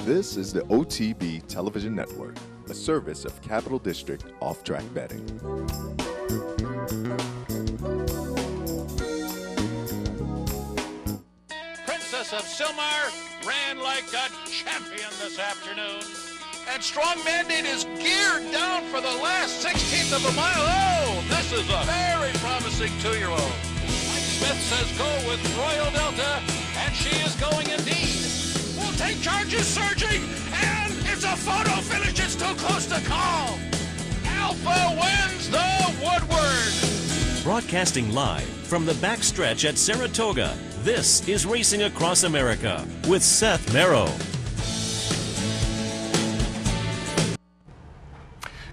This is the OTB Television Network, a service of Capital District Off-Track Betting. Princess of Silmar ran like a champion this afternoon. And Strong Mandate is geared down for the last 16th of a mile. Oh, this is a very promising 2-year-old. Mike Smith says go with Royal Delta, and she is going indeed. Will take charge is surging, and it's a photo finish. It's too close to call. Alpha wins the Woodward. Broadcasting live from the backstretch at Saratoga, this is Racing Across America with Seth Merrow.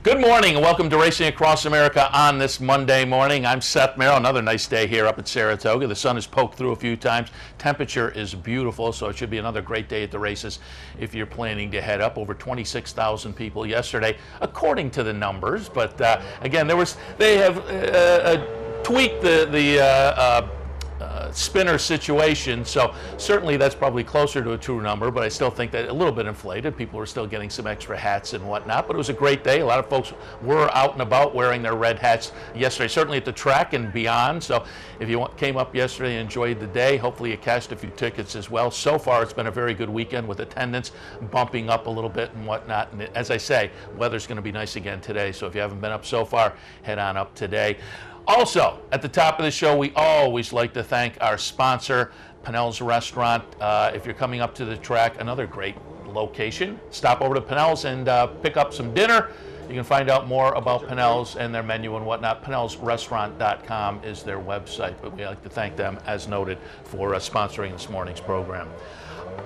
Good morning and welcome to Racing Across America on this Monday morning. I'm Seth Merrow. Another nice day here up at Saratoga. The sun has poked through a few times. Temperature is beautiful, so it should be another great day at the races if you're planning to head up. Over 26,000 people yesterday, according to the numbers. But again, they have tweaked the spinner situation, so certainly that's probably closer to a true number, but I still think that a little bit inflated. People are still getting some extra hats and whatnot, but it was a great day. A lot of folks were out and about wearing their red hats yesterday, certainly at the track and beyond. So if you came up yesterday and enjoyed the day, hopefully you cashed a few tickets as well. So far it's been a very good weekend with attendance bumping up a little bit and whatnot, and as I say, weather's going to be nice again today, so if you haven't been up so far, head on up today. Also, at the top of the show, we always like to thank our sponsor, Pinnell's Restaurant. If you're coming up to the track, another great location. Stop over to Pinnell's and pick up some dinner. You can find out more about Pinnell's and their menu and whatnot. PinnellsRestaurant.com is their website, but we like to thank them, as noted, for sponsoring this morning's program.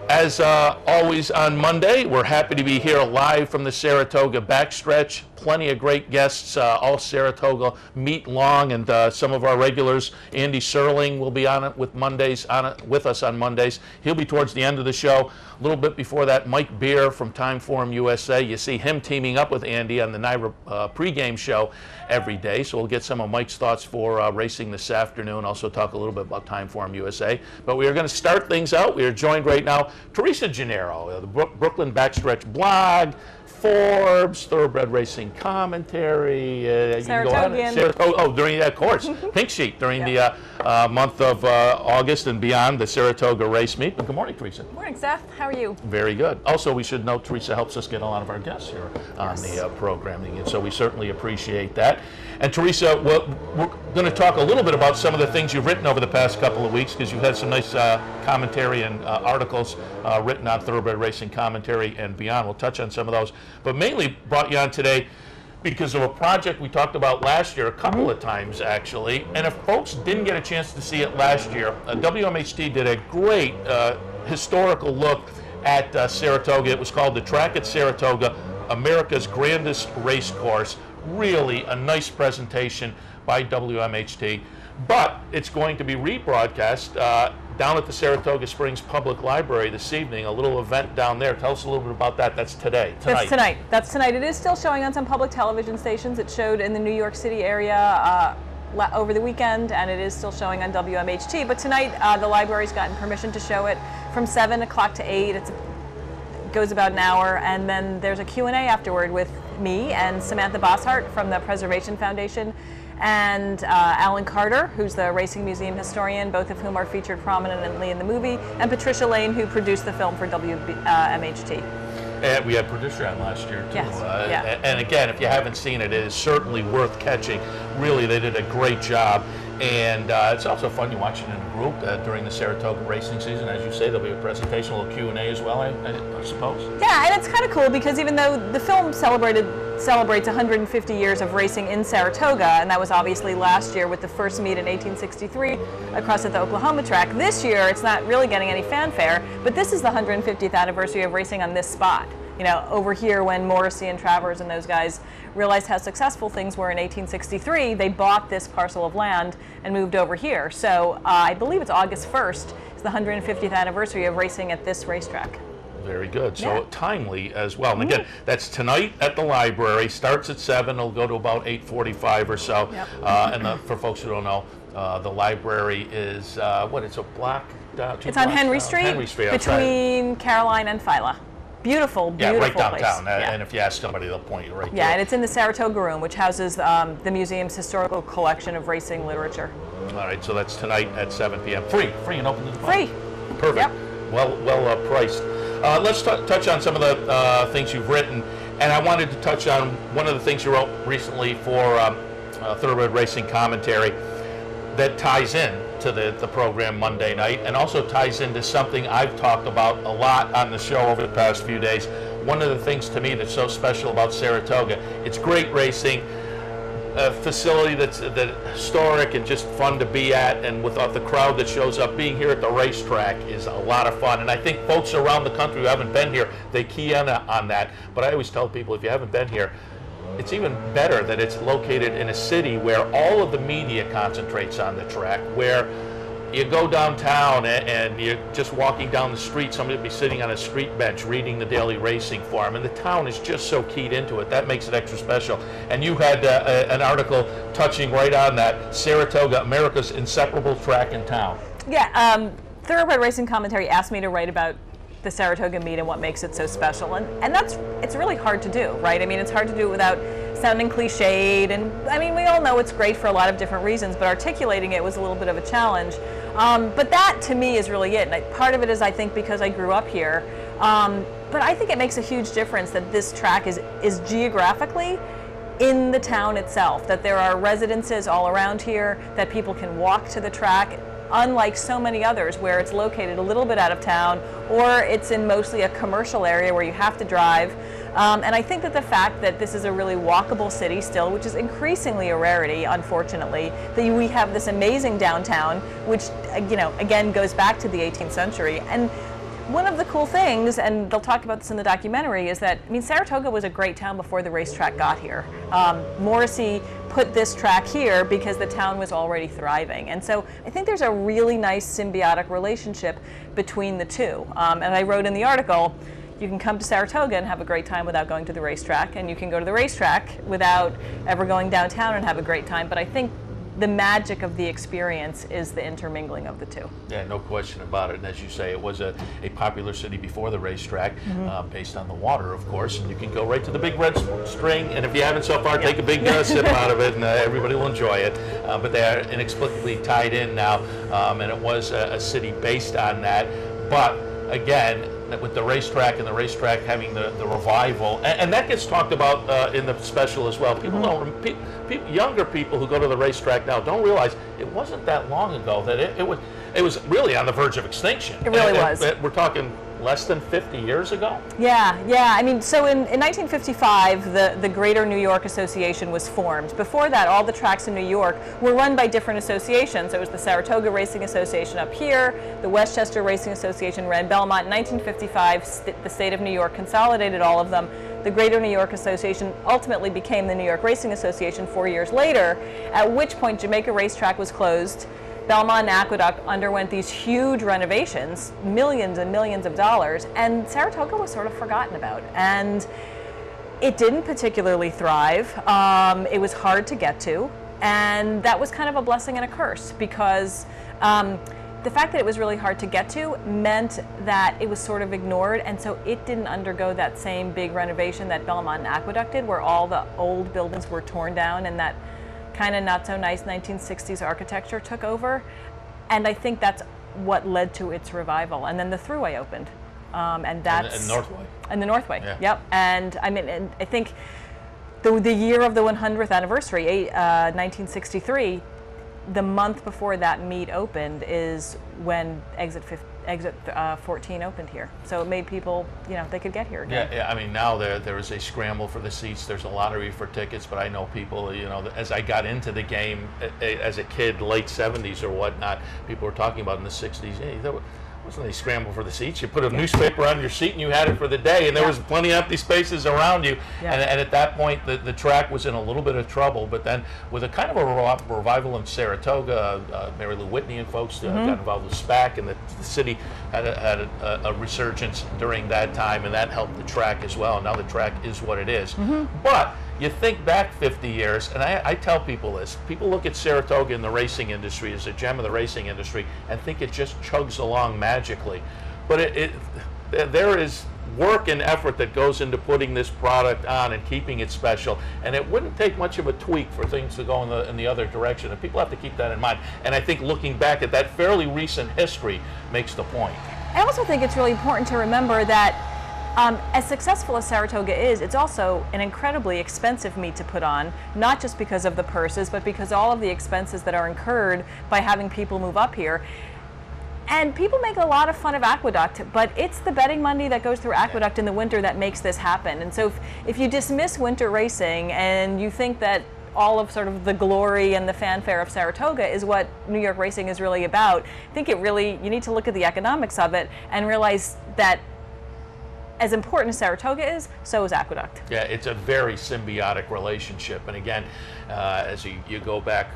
As always on Monday, we're happy to be here live from the Saratoga backstretch. Plenty of great guests, all Saratoga meet long, and some of our regulars. Andy Serling will be on it with us on Mondays. He'll be towards the end of the show. A little bit before that, Mike Beer from Timeform USA. You see him teaming up with Andy on the NYRA pregame show every day. So we'll get some of Mike's thoughts for racing this afternoon. Also talk a little bit about Timeform USA. But we are going to start things out. We are joined right now, Teresa Gennaro, the Brooklyn Backstretch blog, Forbes, Thoroughbred Racing Commentary. Saratogian. During that course, Pink Sheet during the month of August and beyond, the Saratoga Race Meet. Good morning, Teresa. Good morning, Seth. How are you? Very good. Also, we should note Teresa helps us get a lot of our guests here on the programming, and so we certainly appreciate that. And Teresa, we're going to talk a little bit about some of the things you've written over the past couple of weeks, because you've had some nice commentary and articles written on Thoroughbred Racing Commentary and beyond. We'll touch on some of those, but mainly brought you on today because of a project we talked about last year a couple of times, actually. And if folks didn't get a chance to see it last year, WMHT did a great historical look at Saratoga. It was called The Track at Saratoga, America's Grandest Race Course. Really a nice presentation by WMHT, but it's going to be rebroadcast down at the Saratoga Springs Public Library this evening, a little event down there. Tell us a little bit about that. That's tonight. That's tonight. It is still showing on some public television stations. It showed in the New York City area over the weekend, and it is still showing on WMHT. But tonight, the library's gotten permission to show it from 7 o'clock to 8. It goes about an hour, and then there's a Q&A afterward with me and Samantha Bosshart from the Preservation Foundation, and Alan Carter, who's the Racing Museum historian, both of whom are featured prominently in the movie, and Patricia Lane, who produced the film for WMHT. And we had producer on last year, too. Yes. And again, if you haven't seen it, it is certainly worth catching. Really, they did a great job. And it's also fun you watch it in a group during the Saratoga racing season. As you say, there'll be a presentation, a little Q&A as well, I suppose. Yeah, and it's kind of cool because even though the film celebrates 150 years of racing in Saratoga, and that was obviously last year with the first meet in 1863 across at the Oklahoma track, this year it's not really getting any fanfare, but this is the 150th anniversary of racing on this spot. You know, over here when Morrissey and Travers and those guys realized how successful things were in 1863, they bought this parcel of land and moved over here. So I believe it's August 1st. It's the 150th anniversary of racing at this racetrack. Very good. So timely as well. And again, that's tonight at the library. Starts at 7. It'll go to about 8:45 or so. Yep. And for folks who don't know, the library is, it's a block? It's on Henry Street, Henry Street, between Caroline and Phyla. Beautiful, Yeah, beautiful right place. downtown. Yeah. And if you ask somebody, they'll point you right Yeah, there. and it's in the Saratoga Room, which houses the museum's historical collection of racing literature. All right, so that's tonight at 7 p.m. Free and open to the public. Free. Perfect. Yep. Well priced. Let's touch on some of the things you've written, and I wanted to touch on one of the things you wrote recently for Thoroughbred Racing Commentary that ties in to the program Monday night, and also ties into something I've talked about a lot on the show over the past few days. One of the things to me that's so special about Saratoga, it's great racing, a facility that's historic and just fun to be at, and with the crowd that shows up, being here at the racetrack is a lot of fun. And I think folks around the country who haven't been here, they key in on that. But I always tell people, if you haven't been here, it's even better that it's located in a city where all of the media concentrates on the track, where you go downtown and you're just walking down the street, somebody will be sitting on a street bench reading the daily racing form, and the town is just so keyed into it. That makes it extra special. And you had an article touching right on that, Saratoga, America's inseparable track in town. Yeah, Thoroughbred Racing Commentary asked me to write about the Saratoga meet and what makes it so special, and it's really hard to do, right? I mean, it's hard to do it without sounding cliched, and I mean, we all know it's great for a lot of different reasons, but articulating it was a little bit of a challenge. But that, to me, is really it. And part of it is, I think, because I grew up here, but I think it makes a huge difference that this track is geographically in the town itself, that there are residences all around here, that people can walk to the track, unlike so many others where it's located a little bit out of town, or it's in mostly a commercial area where you have to drive. And I think that the fact that this is a really walkable city still, which is increasingly a rarity, unfortunately, that we have this amazing downtown, which, you know, again goes back to the 18th century. And one of the cool things, and they'll talk about this in the documentary, is that, I mean, Saratoga was a great town before the racetrack got here. Morrissey put this track here because the town was already thriving. And so I think there's a really nice symbiotic relationship between the two. And I wrote in the article, you can come to Saratoga and have a great time without going to the racetrack, and you can go to the racetrack without ever going downtown and have a great time. But I think the magic of the experience is the intermingling of the two. Yeah, no question about it. And as you say, it was a popular city before the racetrack, based on the water, of course. And you can go right to the Big Red String, and if you haven't so far, take a big sip out of it, and everybody will enjoy it. But they are inexplicably tied in now, and it was a city based on that. But again, with the racetrack and the racetrack having the revival, and that gets talked about in the special as well. People don't, younger people who go to the racetrack now don't realize it wasn't that long ago that it was really on the verge of extinction. It really was. We're talking less than 50 years ago? Yeah. I mean, so in 1955, the Greater New York Association was formed. Before that, all the tracks in New York were run by different associations. It was the Saratoga Racing Association up here, the Westchester Racing Association ran Belmont. In 1955, the state of New York consolidated all of them. The Greater New York Association ultimately became the New York Racing Association 4 years later, at which point Jamaica Racetrack was closed. Belmont and Aqueduct underwent these huge renovations, millions and millions of dollars, and Saratoga was sort of forgotten about. And it didn't particularly thrive. It was hard to get to, and that was kind of a blessing and a curse, because the fact that it was really hard to get to meant that it was sort of ignored, and so it didn't undergo that same big renovation that Belmont and Aqueduct did, where all the old buildings were torn down and that kind of not so nice 1960s architecture took over. And I think that's what led to its revival. And then the Thruway opened, and that's and Northway. And the Northway, yeah. Yep. And I mean, and I think the year of the 100th anniversary, 1963, the month before that meet opened is when Exit 14 opened here. So it made people, you know, they could get here again. Yeah, I mean, now there is a scramble for the seats. There's a lottery for tickets, but I know people, you know, as I got into the game as a kid, late 70s or whatnot, people were talking about in the 60s, hey, there wasn't any scramble for the seats. You put a newspaper on your seat and you had it for the day, and there was plenty of empty spaces around you. Yeah. And at that point, the track was in a little bit of trouble, but then with a kind of a revival in Saratoga, Mary Lou Whitney and folks got involved with SPAC, and the city had a resurgence during that time, and that helped the track as well. Now the track is what it is. But you think back 50 years, and I tell people this, people look at Saratoga in the racing industry as a gem of the racing industry and think it just chugs along magically. But there is work and effort that goes into putting this product on and keeping it special, and it wouldn't take much of a tweak for things to go in the other direction, and people have to keep that in mind. And I think looking back at that fairly recent history makes the point. I also think it's really important to remember that as successful as Saratoga is, it's also an incredibly expensive meet to put on, not just because of the purses, but because all of the expenses that are incurred by having people move up here. And people make a lot of fun of Aqueduct, but it's the betting money that goes through Aqueduct in the winter that makes this happen. And so if you dismiss winter racing and you think that all of sort of the glory and the fanfare of Saratoga is what New York racing is really about, I think you need to look at the economics of it and realize that as important as Saratoga is, so is Aqueduct. Yeah, it's a very symbiotic relationship. And again, as you go back,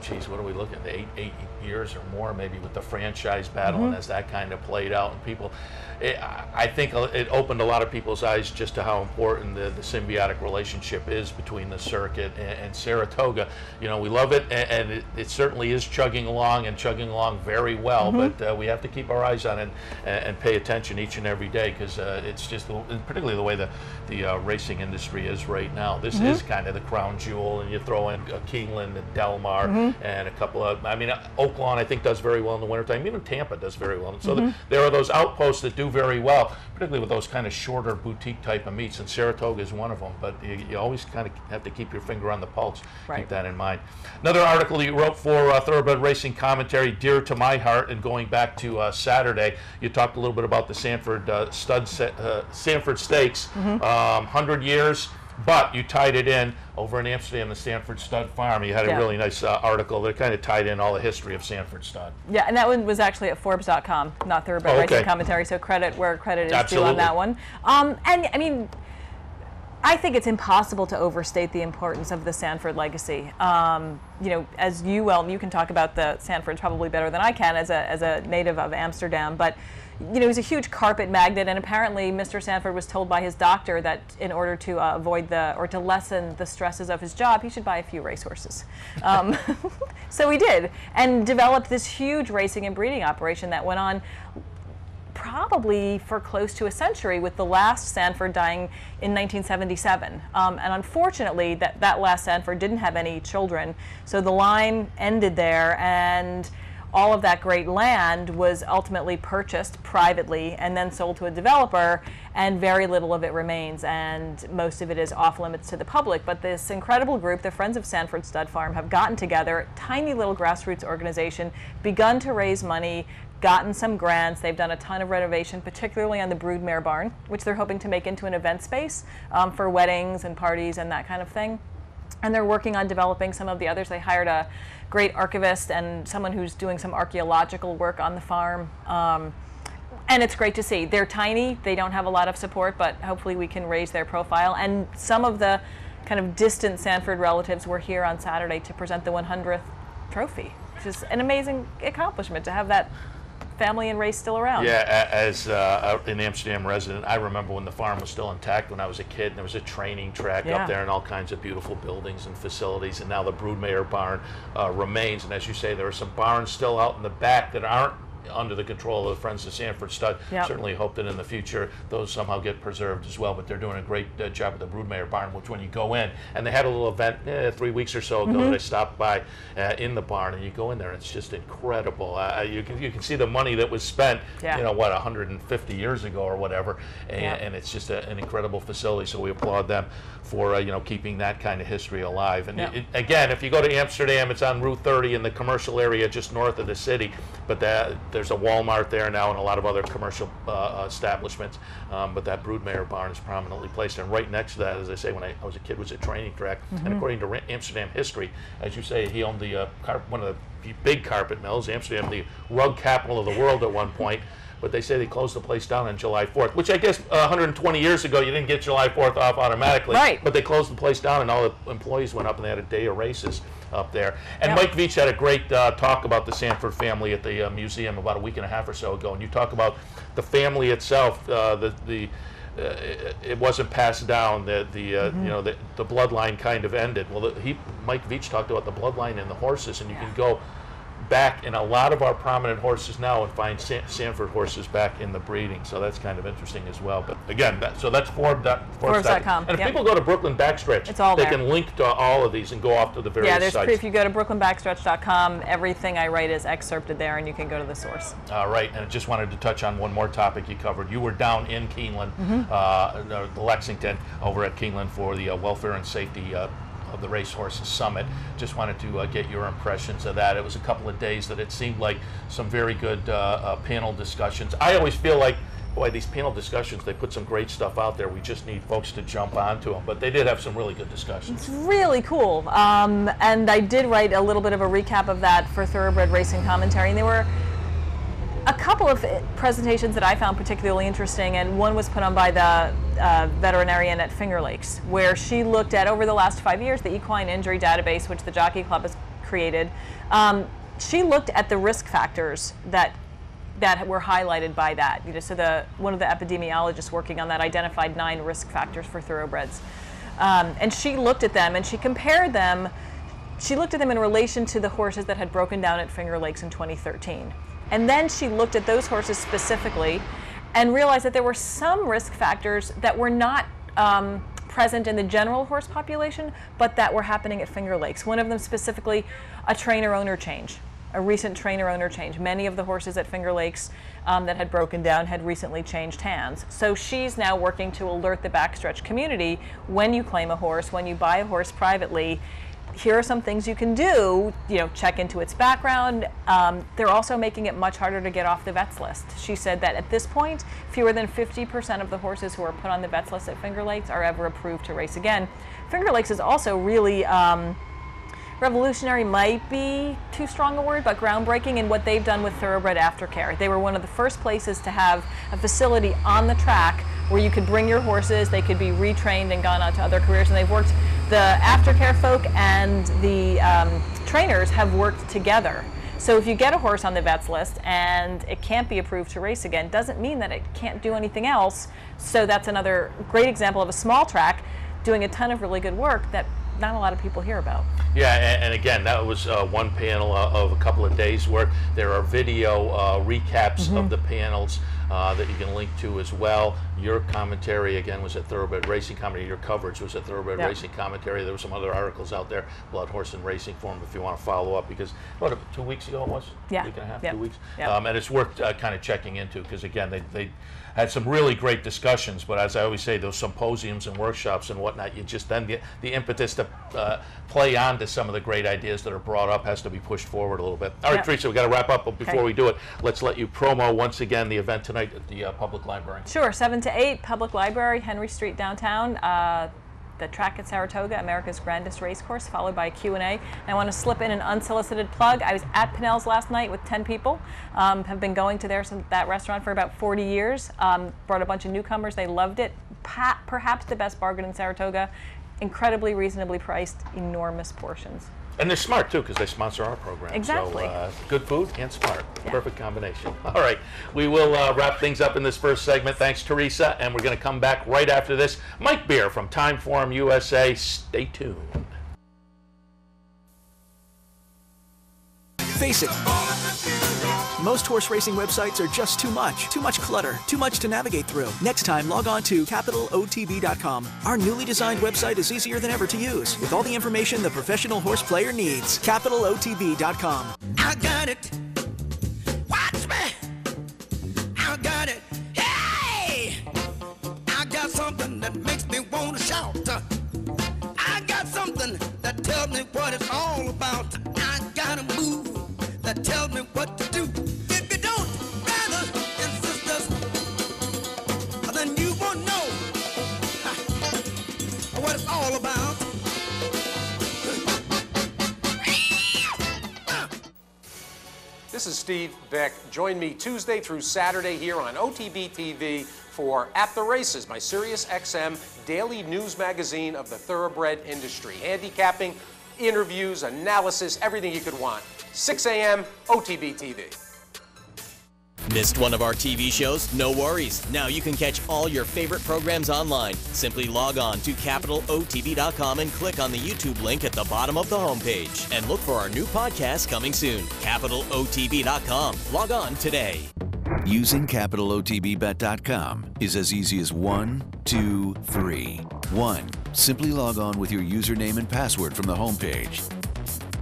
geez, what are we looking at, eight years or more maybe with the franchise battle, and as that kind of played out, and people, I think it opened a lot of people's eyes just to how important the symbiotic relationship is between the circuit and Saratoga. You know, we love it, and it certainly is chugging along very well, but we have to keep our eyes on it and pay attention each and every day, because it's just, particularly the way the racing industry is right now. This is kind of the crown jewel, and you throw in Keeneland and Del Mar and a couple of, I mean, Oaklawn I think does very well in the wintertime. Even Tampa does very well. So there are those outposts that do very well, particularly with those kind of shorter boutique type of meets, and Saratoga is one of them. But you always kind of have to keep your finger on the pulse. Right. Keep that in mind. Another article you wrote for Thoroughbred Racing Commentary, dear to my heart, and going back to Saturday, you talked a little bit about the Sanford Sanford Stakes, 100 years. But you tied it in over in Amsterdam, the Sanford Stud Farm. You had a really nice article that kind of tied in all the history of Sanford Stud. Yeah, and that one was actually at Forbes.com, not Thoroughbred Racing Commentary, so credit where credit is due on that one. And I mean, I think it's impossible to overstate the importance of the Sanford legacy. You know, as you can talk about the Sanfords probably better than I can as a native of Amsterdam, but you know, he's a huge carpet magnet, and apparently Mr. Sanford was told by his doctor that in order to avoid to lessen the stresses of his job, he should buy a few racehorses. So he did, and developed this huge racing and breeding operation that went on probably for close to a century, with the last Sanford dying in 1977. And unfortunately, that last Sanford didn't have any children, so the line ended there, and all of that great land was ultimately purchased privately and then sold to a developer, and very little of it remains, and most of it is off limits to the public. But this incredible group, the Friends of Sanford Stud Farm, have gotten together, tiny little grassroots organization, begun to raise money, gotten some grants. They've done a ton of renovation, particularly on the Broodmare Barn, which they're hoping to make into an event space for weddings and parties and that kind of thing. And they're working on developing some of the others. They hired a great archivist and someone who's doing some archaeological work on the farm. And it's great to see. They're tiny, they don't have a lot of support, but hopefully we can raise their profile. And some of the kind of distant Sanford relatives were here on Saturday to present the 100th trophy, which is an amazing accomplishment to have that family and race still around. Yeah, as an Amsterdam resident, I remember when the farm was still intact when I was a kid, and there was a training track up there and all kinds of beautiful buildings and facilities, and now the Broodmare Barn remains. And as you say, there are some barns still out in the back that aren't under the control of the Friends of Sanford Stud. Certainly hope that in the future those somehow get preserved as well, but they're doing a great job at the Broodmare Barn, which when you go in, and they had a little event 3 weeks or so ago that I stopped by in the barn, and you go in there, and it's just incredible. You can see the money that was spent, you know, what, 150 years ago or whatever, and it's just an incredible facility, so we applaud them for you know, keeping that kind of history alive. And again, if you go to Amsterdam, it's on Route 30 in the commercial area just north of the city, but there's a Walmart there now and a lot of other commercial establishments, but that Broodmare Barn is prominently placed, and right next to that, as I say, when I was a kid, was a training track. And according to Amsterdam history, as you say, he owned the one of the big carpet mills. Amsterdam, the rug capital of the world at one point, but they say they closed the place down on July 4th, which I guess 120 years ago, you didn't get July 4th off automatically, but they closed the place down, and all the employees went up, and they had a day of races up there. And Mike Veach had a great talk about the Sanford family at the museum about a week and a half or so ago, and you talk about the family itself, it wasn't passed down, you know, the bloodline kind of ended. Well, Mike Veach talked about the bloodline and the horses, and you can go back in a lot of our prominent horses now and find Sanford horses back in the breeding. So that's kind of interesting as well. But again, so that's Forbes.com. And if people go to Brooklyn Backstretch, it's all they there. can link to all of these and go off to the various sites. If you go to BrooklynBackstretch.com, everything I write is excerpted there, and you can go to the source. All right, and I just wanted to touch on one more topic you covered. You were down in Keeneland, the Lexington, over at Keeneland for the Welfare and Safety of the Racehorses Summit. Just wanted to get your impressions of that. It was a couple of days that it seemed like some very good panel discussions. I always feel like, boy, these panel discussions, they put some great stuff out there. We just need folks to jump onto them. But they did have some really good discussions. It's really cool. And I did write a little bit of a recap of that for Thoroughbred Racing Commentary. And there were a couple of presentations that I found particularly interesting, and one was put on by the veterinarian at Finger Lakes, where she looked at, over the last 5 years, the equine injury database, which the Jockey Club has created. She looked at the risk factors that were highlighted by that. So one of the epidemiologists working on that identified 9 risk factors for thoroughbreds. And she looked at them and she compared them. She looked at them in relation to the horses that had broken down at Finger Lakes in 2013. And then she looked at those horses specifically and realized that there were some risk factors that were not present in the general horse population, but that were happening at Finger Lakes. One of them specifically, a trainer-owner change, a recent trainer-owner change. Many of the horses at Finger Lakes that had broken down had recently changed hands. So she's now working to alert the backstretch community, when you claim a horse, when you buy a horse privately, here are some things you can do, check into its background. They're also making it much harder to get off the vets list. She said that at this point, fewer than 50% of the horses who are put on the vets list at Finger Lakes are ever approved to race again. Finger Lakes is also really revolutionary, might be too strong a word, but groundbreaking in what they've done with thoroughbred aftercare. They were one of the first places to have a facility on the track where you could bring your horses, they could be retrained and gone on to other careers, and they've worked, the aftercare folk and the trainers have worked together. So if you get a horse on the vets list and it can't be approved to race again, doesn't mean that it can't do anything else. So that's another great example of a small track doing a ton of really good work that not a lot of people hear about. Yeah, and again, that was one panel of a couple of days' work. There are video recaps of the panels that you can link to as well. Your commentary, again, was at Thoroughbred Racing Commentary. Your coverage was at Thoroughbred Racing Commentary. There were some other articles out there, Blood Horse and Racing Forum, if you want to follow up, because, what, 2 weeks ago it was? Yeah. A week and a half, 2 weeks? Yeah. And it's worth kind of checking into, because, again, they had some really great discussions, but as I always say, those symposiums and workshops and whatnot, you just then get the impetus to play on to some of the great ideas that are brought up, has to be pushed forward a little bit. All right, Teresa, we've got to wrap up, but before we do it, let's let you promo once again the event tonight at the Public Library. Sure, 7 to 8, Public Library, Henry Street downtown. The track at Saratoga, America's grandest race course, followed by Q&A. And I want to slip in an unsolicited plug. I was at Pinnell's last night with 10 people. Have been going to that restaurant for about 40 years. Brought a bunch of newcomers. They loved it. Perhaps the best bargain in Saratoga. Incredibly reasonably priced, enormous portions. And they're smart, too, because they sponsor our program. Exactly. So good food and smart. Yeah. Perfect combination. All right. We will wrap things up in this first segment. Thanks, Teresa. And we're going to come back right after this. Mike Beer from Timeform USA. Stay tuned. Face it. Most horse racing websites are just too much clutter, too much to navigate through. Next time, log on to capitalotb.com. Our newly designed website is easier than ever to use, with all the information the professional horse player needs. capitalotb.com. I got it. Watch me. I got it. Hey! I got something that makes me want to shout. I got something that tells me what it's all about. I got a move that tells me what to do. If you don't, brothers and sisters, then you won't know what it's all about. This is Steve Beck. Join me Tuesday through Saturday here on OTB TV for At the Races, my Sirius XM daily news magazine of the thoroughbred industry. Handicapping, interviews, analysis, everything you could want. 6 a.m. OTB TV. Missed one of our TV shows? No worries. Now you can catch all your favorite programs online. Simply log on to CapitalOTV.com and click on the YouTube link at the bottom of the homepage. And look for our new podcast coming soon. CapitalOTV.com. Log on today. Using CapitalOTBBet.com is as easy as 1, 2, 3. 1. Simply log on with your username and password from the homepage.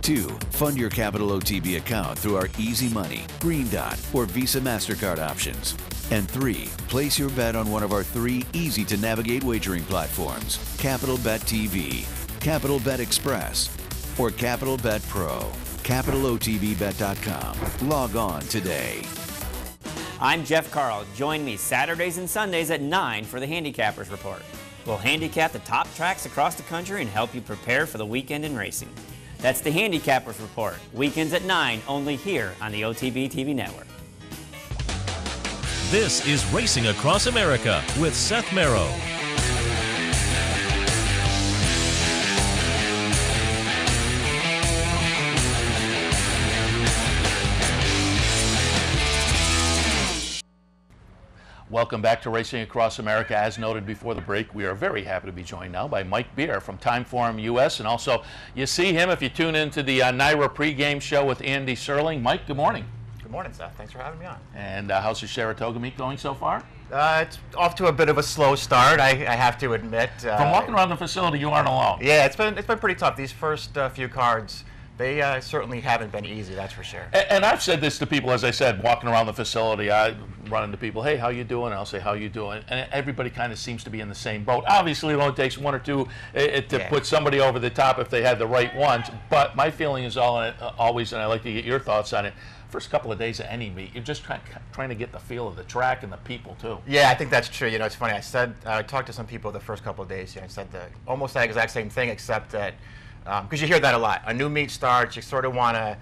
2. Fund your Capital OTB account through our Easy Money, Green Dot, or Visa MasterCard options. And 3. Place your bet on one of our 3 easy-to-navigate wagering platforms, Capital Bet TV, Capital Bet Express, or Capital Bet Pro. CapitalOTBBet.com. Log on today. I'm Jeff Carl. Join me Saturdays and Sundays at 9 for the Handicappers Report. We'll handicap the top tracks across the country and help you prepare for the weekend in racing. That's the Handicappers Report, weekends at 9, only here on the OTB TV network. This is Racing Across America with Seth Merrow. Welcome back to Racing Across America. As noted before the break, we are very happy to be joined now by Mike Beer from Timeform US. And also, you see him if you tune into the NYRA pregame show with Andy Serling. Mike, good morning. Good morning, Seth. Thanks for having me on. And how's your Saratoga meet going so far? It's off to a bit of a slow start, I have to admit. From walking around the facility, you aren't alone. Yeah, it's been pretty tough. These first few cards, they certainly haven't been easy, that's for sure. And I've said this to people, as I said, walking around the facility, I run into people, hey, how you doing? And I'll say, how you doing? And everybody kind of seems to be in the same boat. Obviously, it only takes 1 or 2 to put somebody over the top if they had the right ones. But my feeling is always, and I'd like to get your thoughts on it, first couple of days of any meet, you're just trying to get the feel of the track and the people, too. Yeah, I think that's true. You know, it's funny. I talked to some people the first couple of days here and said almost the exact same thing, except that, because you hear that a lot. A new meet starts, you sort of want to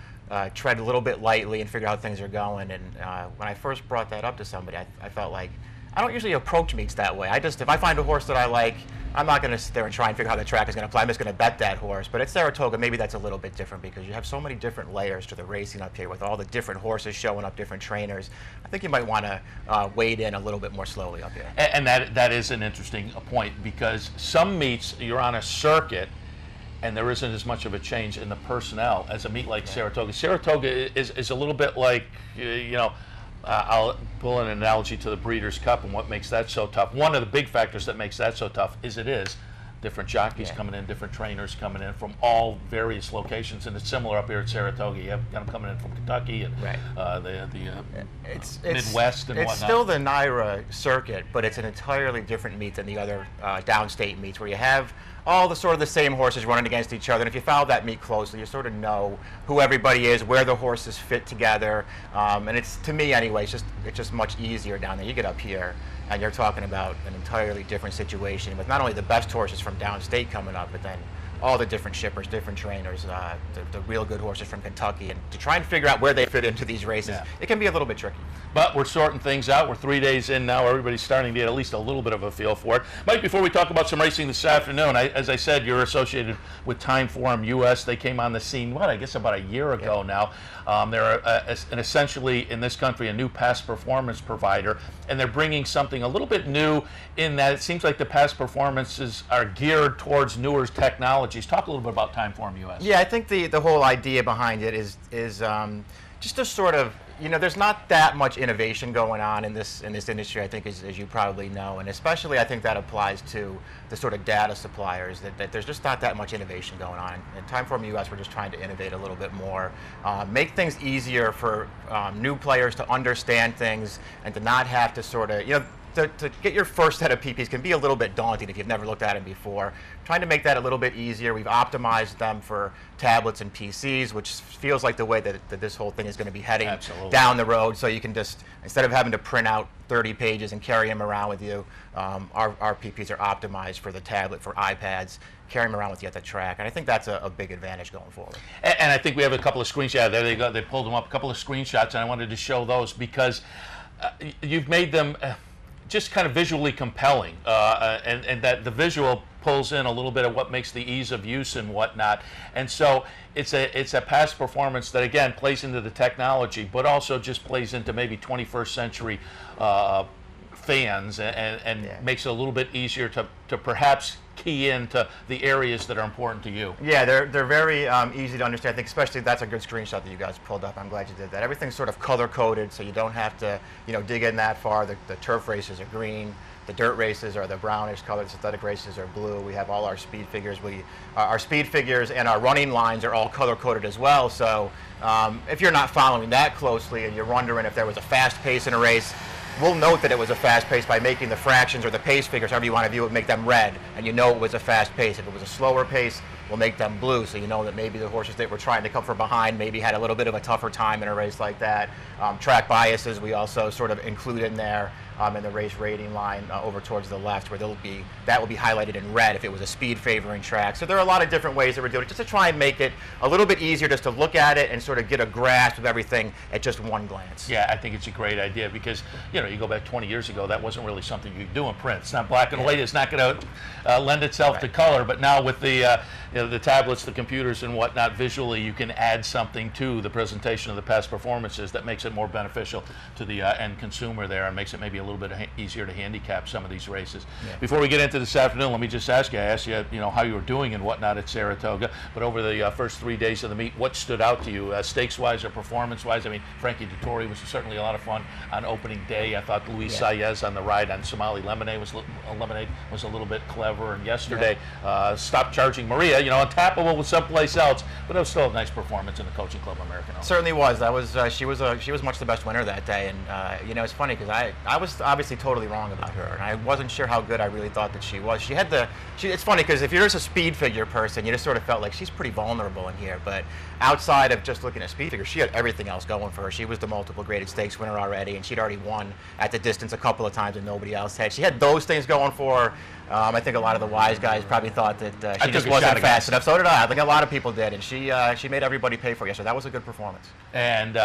tread a little bit lightly and figure out how things are going. And when I first brought that up to somebody, I felt like I don't usually approach meets that way. If I find a horse that I like, I'm not going to sit there and try and figure out how the track is going to play. I'm just going to bet that horse. But at Saratoga, maybe that's a little bit different because you have so many different layers to the racing up here with all the different horses showing up, different trainers. I think you might want to wade in a little bit more slowly up here. And that is an interesting point because some meets, you're on a circuit, and there isn't as much of a change in the personnel as a meet like Saratoga. Saratoga is a little bit like, I'll pull an analogy to the Breeders' Cup and what makes that so tough. One of the big factors that makes that so tough is different jockeys coming in, different trainers coming in from all various locations, and it's similar up here at Saratoga. You have them coming in from Kentucky and the Midwest and whatnot. It's still the NYRA circuit, but it's an entirely different meet than the other downstate meets where you have all the sort of the same horses running against each other. And if you follow that meet closely, you sort of know who everybody is, where the horses fit together. And it's, to me anyway, it's just much easier down there. You get up here and you're talking about an entirely different situation with not only the best horses from downstate coming up, but then all the different shippers, different trainers, the real good horses from Kentucky, and to try and figure out where they fit into these races, it can be a little bit tricky. But we're sorting things out. We're 3 days in now. Everybody's starting to get at least a little bit of a feel for it. Mike, before we talk about some racing this afternoon, as I said, you're associated with Timeform US. They came on the scene, I guess about a year ago now. They're essentially, in this country, a new past performance provider, and they're bringing something a little bit new in that it seems like the past performances are geared towards newer technologies. Talk a little bit about Timeform US. Yeah, I think the whole idea behind it is just to sort of, there's not that much innovation going on in this industry, I think, as you probably know, and especially I think that applies to the sort of data suppliers, that there's just not that much innovation going on. In Timeform US, we're just trying to innovate a little bit more, make things easier for new players to understand things and to not have to sort of, to get your first set of PPs can be a little bit daunting if you've never looked at them before. Trying to make that a little bit easier. We've optimized them for tablets and PCs, which feels like the way that this whole thing is going to be heading down the road. So you can just, instead of having to print out 30 pages and carry them around with you, our PPs are optimized for the tablet, for iPads, carry them around with you at the track. And I think that's a big advantage going forward. And I think we have a couple of screenshots. There they go. They pulled them up, a couple of screenshots, and I wanted to show those because you've made them just kind of visually compelling, and that the visual pulls in a little bit of what makes the ease of use and whatnot. And so it's a past performance that, again, plays into the technology, but also just plays into maybe 21st century fans and makes it a little bit easier to perhaps key into the areas that are important to you. Yeah, they're very easy to understand. I think especially that's a good screenshot that you guys pulled up. I'm glad you did that. Everything's sort of color-coded, so you don't have to, dig in that far. The turf races are green. The dirt races are the brownish color. The synthetic races are blue. We have all our speed figures. Our speed figures and our running lines are all color-coded as well. So if you're not following that closely and you're wondering if there was a fast pace in a race, we'll note that it was a fast pace by making the fractions or the pace figures, however you want to view it, make them red, and you know it was a fast pace. If it was a slower pace, we'll make them blue, so you know that maybe the horses that were trying to come from behind maybe had a little bit of a tougher time in a race like that. Track biases we also sort of include in there in the race rating line over towards the left, where that will be highlighted in red if it was a speed favoring track. So there are a lot of different ways that we're doing it just to try and make it a little bit easier just to look at it and sort of get a grasp of everything at just one glance. Yeah, I think it's a great idea because, you go back 20 years ago, that wasn't really something you could do in print. It's not black and white. It's not going to lend itself to color, but now with the the tablets, the computers and whatnot, visually you can add something to the presentation of the past performances that makes it more beneficial to the end consumer there and makes it maybe a little bit easier to handicap some of these races. Yeah. Before we get into this afternoon, let me just ask you, I asked you, how you were doing and whatnot at Saratoga, but over the first 3 days of the meet, what stood out to you, stakes-wise or performance-wise? I mean, Frankie Dettori was certainly a lot of fun on opening day. I thought Luis Saez on the ride on Somali Lemonade was a little bit clever, and yesterday, Stop Charging Maria, untappable with someplace else, but it was still a nice performance in the Coaching Club American Open. Certainly was. That was she was much the best winner that day, and it's funny because I was obviously totally wrong about her, and I wasn't sure how good I really thought that she was. It's funny because if you're just a speed figure person, you just sort of felt like she's pretty vulnerable in here, but outside of just looking at speed figures, she had everything else going for her. She was the multiple graded stakes winner already, and she'd already won at the distance a couple of times and nobody else had. She had those things going for her. I think a lot of the wise guys probably thought that she just wasn't fast enough. So did I. I think a lot of people did, and she made everybody pay for it yesterday. That was a good performance. And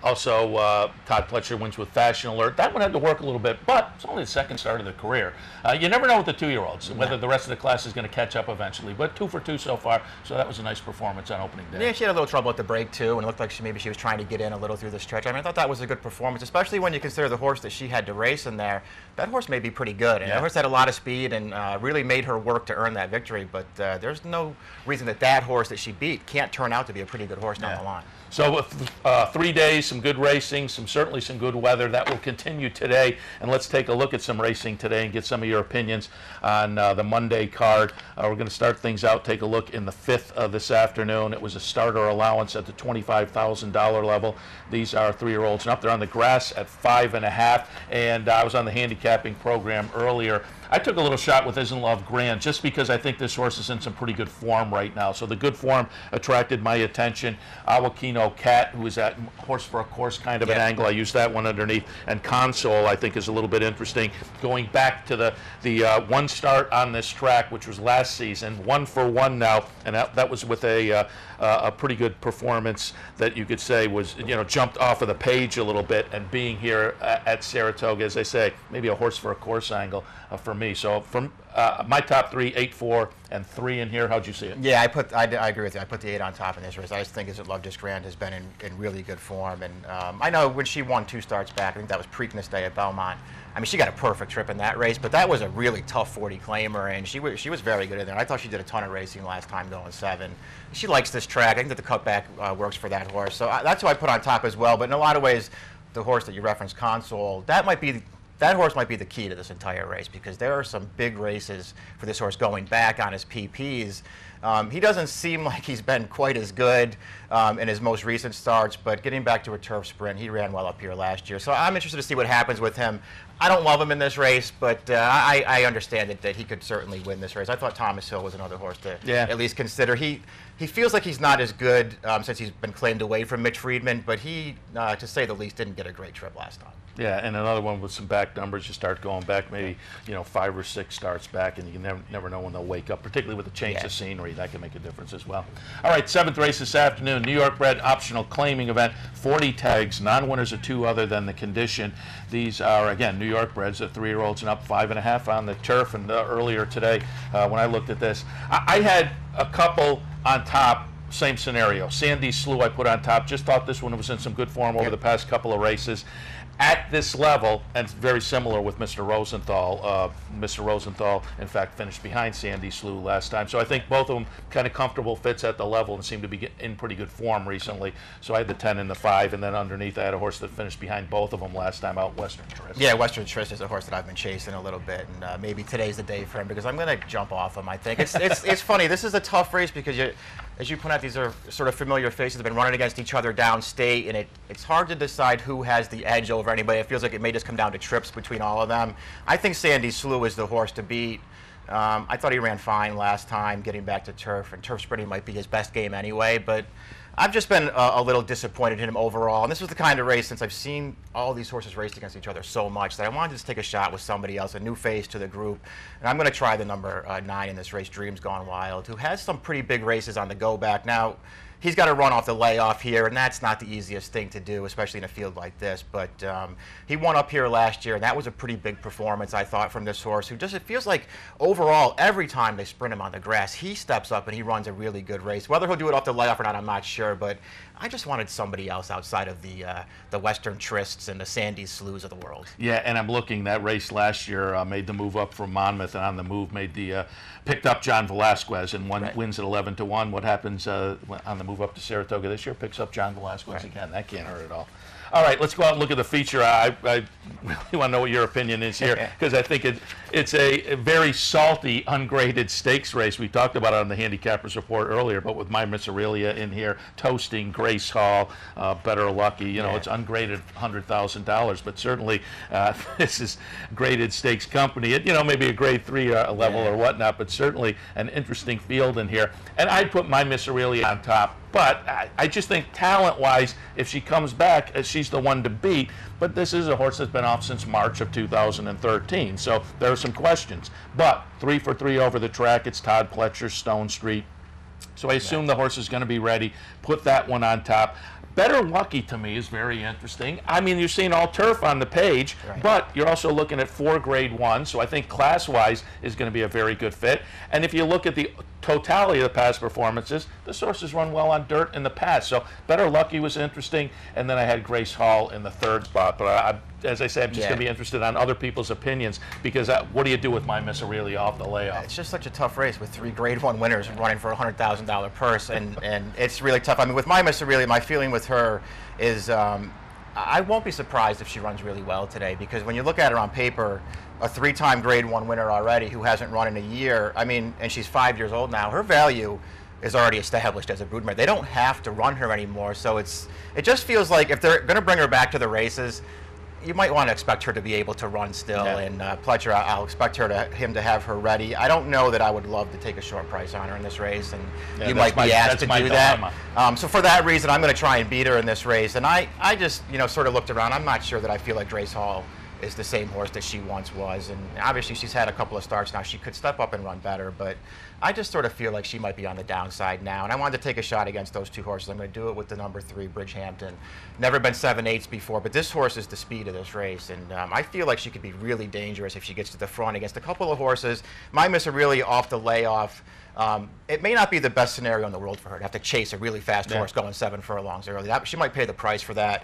also, Todd Pletcher wins with Fashion Alert. That one had to work a little bit, but it's only the second start of the career. You never know with the 2-year-olds whether the rest of the class is going to catch up eventually, but 2 for 2 so far, so that was a nice performance on opening day. Yeah, she had a little trouble at the break, too, and it looked like maybe she was trying to get in a little through the stretch. I mean, I thought that was a good performance, especially when you consider the horse that she had to race in there. That horse may be pretty good, and that horse had a lot of speed and really made her work to earn that victory, but there's no reason that horse that she beat can't turn out to be a pretty good horse down the line. So with 3 days, some good racing, certainly some good weather, that will continue today. And let's take a look at some racing today and get some of your opinions on the Monday card. We're going to start things out, take a look in the 5th this afternoon. It was a starter allowance at the $25,000 level. These are 3-year-olds and up. They're on the grass at 5.5. And I was on the handicapping program earlier. I took a little shot with Isn't Love Grand just because I think this horse is in some pretty good form right now. So the good form attracted my attention. Awakino Cat, who is at horse for a course kind of an angle. I used that one underneath. And Console, I think, is a little bit interesting. Going back to the one start on this track, which was last season, 1 for 1 now, and that was with a pretty good performance that you could say was, jumped off of the page a little bit, and being here at Saratoga, as I say, maybe a horse for a course angle for me. So from my top 3, 8, 4, and 3 in here. How'd you see it? Yeah, I agree with you. I put the 8 on top in this race. I just think Isn't Love Grand has been in really good form, and I know when she won 2 starts back, I think that was Preakness Day at Belmont. I mean, she got a perfect trip in that race, but that was a really tough 40 claimer, and she was very good in there. I thought she did a ton of racing last time going 7. She likes this track. I think that the cutback works for that horse, so that's who I put on top as well. But in a lot of ways, the horse that you referenced, Console, that horse might be the key to this entire race, because there are some big races for this horse going back on his PPs. He doesn't seem like he's been quite as good in his most recent starts, but getting back to a turf sprint, he ran well up here last year. So I'm interested to see what happens with him. I don't love him in this race, but I understand that he could certainly win this race. I thought Thomas Hill was another horse to at least consider. He feels like he's not as good since he's been claimed away from Mitch Friedman, but he, to say the least, didn't get a great trip last time. Yeah, and another one with some back numbers. You start going back maybe 5 or 6 starts back, and you can never know when they'll wake up, particularly with the change of scenery. January. That can make a difference as well. All right, 7th race this afternoon, New York bred optional claiming event, 40 tags, non-winners of 2 other than the condition. These are, again, New York breds, the 3-year-olds and up, 5.5 on the turf. And earlier today, when I looked at this, I had a couple on top. Same scenario. Sandy Slew I put on top. Just thought this one was in some good form over the past couple of races. At this level, and it's very similar with Mr. Rosenthal. Mr. Rosenthal, in fact, finished behind Sandy Slew last time. So I think both of them kind of comfortable fits at the level and seem to be in pretty good form recently. So I had the 10 and the 5, and then underneath I had a horse that finished behind both of them last time out, Western Tryst. Yeah, Western Tryst is a horse that I've been chasing a little bit, and maybe today's the day for him because I'm going to jump off him, I think. It's funny. This is a tough race because as you point out, these are sort of familiar faces. They've been running against each other downstate, and it's hard to decide who has the edge over anybody. It feels like it may just come down to trips between all of them. I think Sandy Slew is the horse to beat. I thought he ran fine last time, getting back to turf, and turf sprinting might be his best game anyway, but I've just been a little disappointed in him overall. And this was the kind of race, since I've seen all these horses race against each other so much, that I wanted to just take a shot with somebody else, a new face to the group. And I'm going to try the number 9 in this race, Dreams Gone Wild, who has some pretty big races on the go back. Now, he's got to run off the layoff here, and that's not the easiest thing to do, especially in a field like this. But he won up here last year, and that was a pretty big performance, I thought, from this horse, who just, it feels like overall, every time they sprint him on the grass, he steps up and he runs a really good race. Whether he'll do it off the layoff or not, I'm not sure, but I just wanted somebody else outside of the Western Trysts and the Sandy Slews of the world. Yeah, and I'm looking, that race last year made the move up from Monmouth, and on the move picked up John Velasquez and wins at 11-1. What happens on the move up to Saratoga this year? Picks up John Velasquez again. That can't hurt at all. All right, let's go out and look at the feature. I really want to know what your opinion is here, because I think it's a very salty, ungraded stakes race. We talked about it on the Handicappers Report earlier, but with My Miss Aurelia in here, toasting Grace Hall, Better Lucky, you know, it's ungraded $100,000, but certainly this is graded stakes company. You know, maybe a grade 3 level or whatnot, but certainly an interesting field in here. And I'd put My Miss Aurelia on top. But I just think talent-wise, if she comes back, she's the one to beat. But this is a horse that's been off since March of 2013, so there are some questions. But 3 for 3 over the track. It's Todd Pletcher, Stone Street. So I assume the horse is going to be ready. Put that one on top. Better Lucky to me is very interesting. I mean, you're seeing all turf on the page, but you're also looking at 4 grade 1, so I think class-wise is going to be a very good fit. And if you look at the totality of the past performances, this horse has run well on dirt in the past. So Better Lucky was interesting, and then I had Grace Hall in the 3rd spot. But as I say, I'm just going to be interested on other people's opinions, because what do you do with My Miss Aurelia off the layoff? It's just such a tough race with 3 grade 1 winners running for a $100,000 purse, and it's really tough. I mean, with My Miss Aurelia, my feeling with her is I won't be surprised if she runs really well today, because when you look at her on paper, a 3-time grade 1 winner already who hasn't run in a year, I mean, and she's 5 years old now, her value is already established as a broodmare. They don't have to run her anymore, so it just feels like if they're going to bring her back to the races, you might want to expect her to be able to run still, and Pletcher, I'll expect him to have her ready. I don't know that I would love to take a short price on her in this race, and you might be asked to do that. So for that reason, I'm going to try and beat her in this race. And I just, sort of looked around. I'm not sure that I feel like Grace Hall is the same horse that she once was, and obviously she's had a couple of starts now. She could step up and run better, but I just sort of feel like she might be on the downside now, and I wanted to take a shot against those 2 horses. I'm going to do it with the number 3, Bridgehampton. Never been 7/8 before, but this horse is the speed of this race, and I feel like she could be really dangerous if she gets to the front against a couple of horses. My Miss Aurelia off the layoff. It may not be the best scenario in the world for her to have to chase a really fast horse going 7 furlongs early. She might pay the price for that.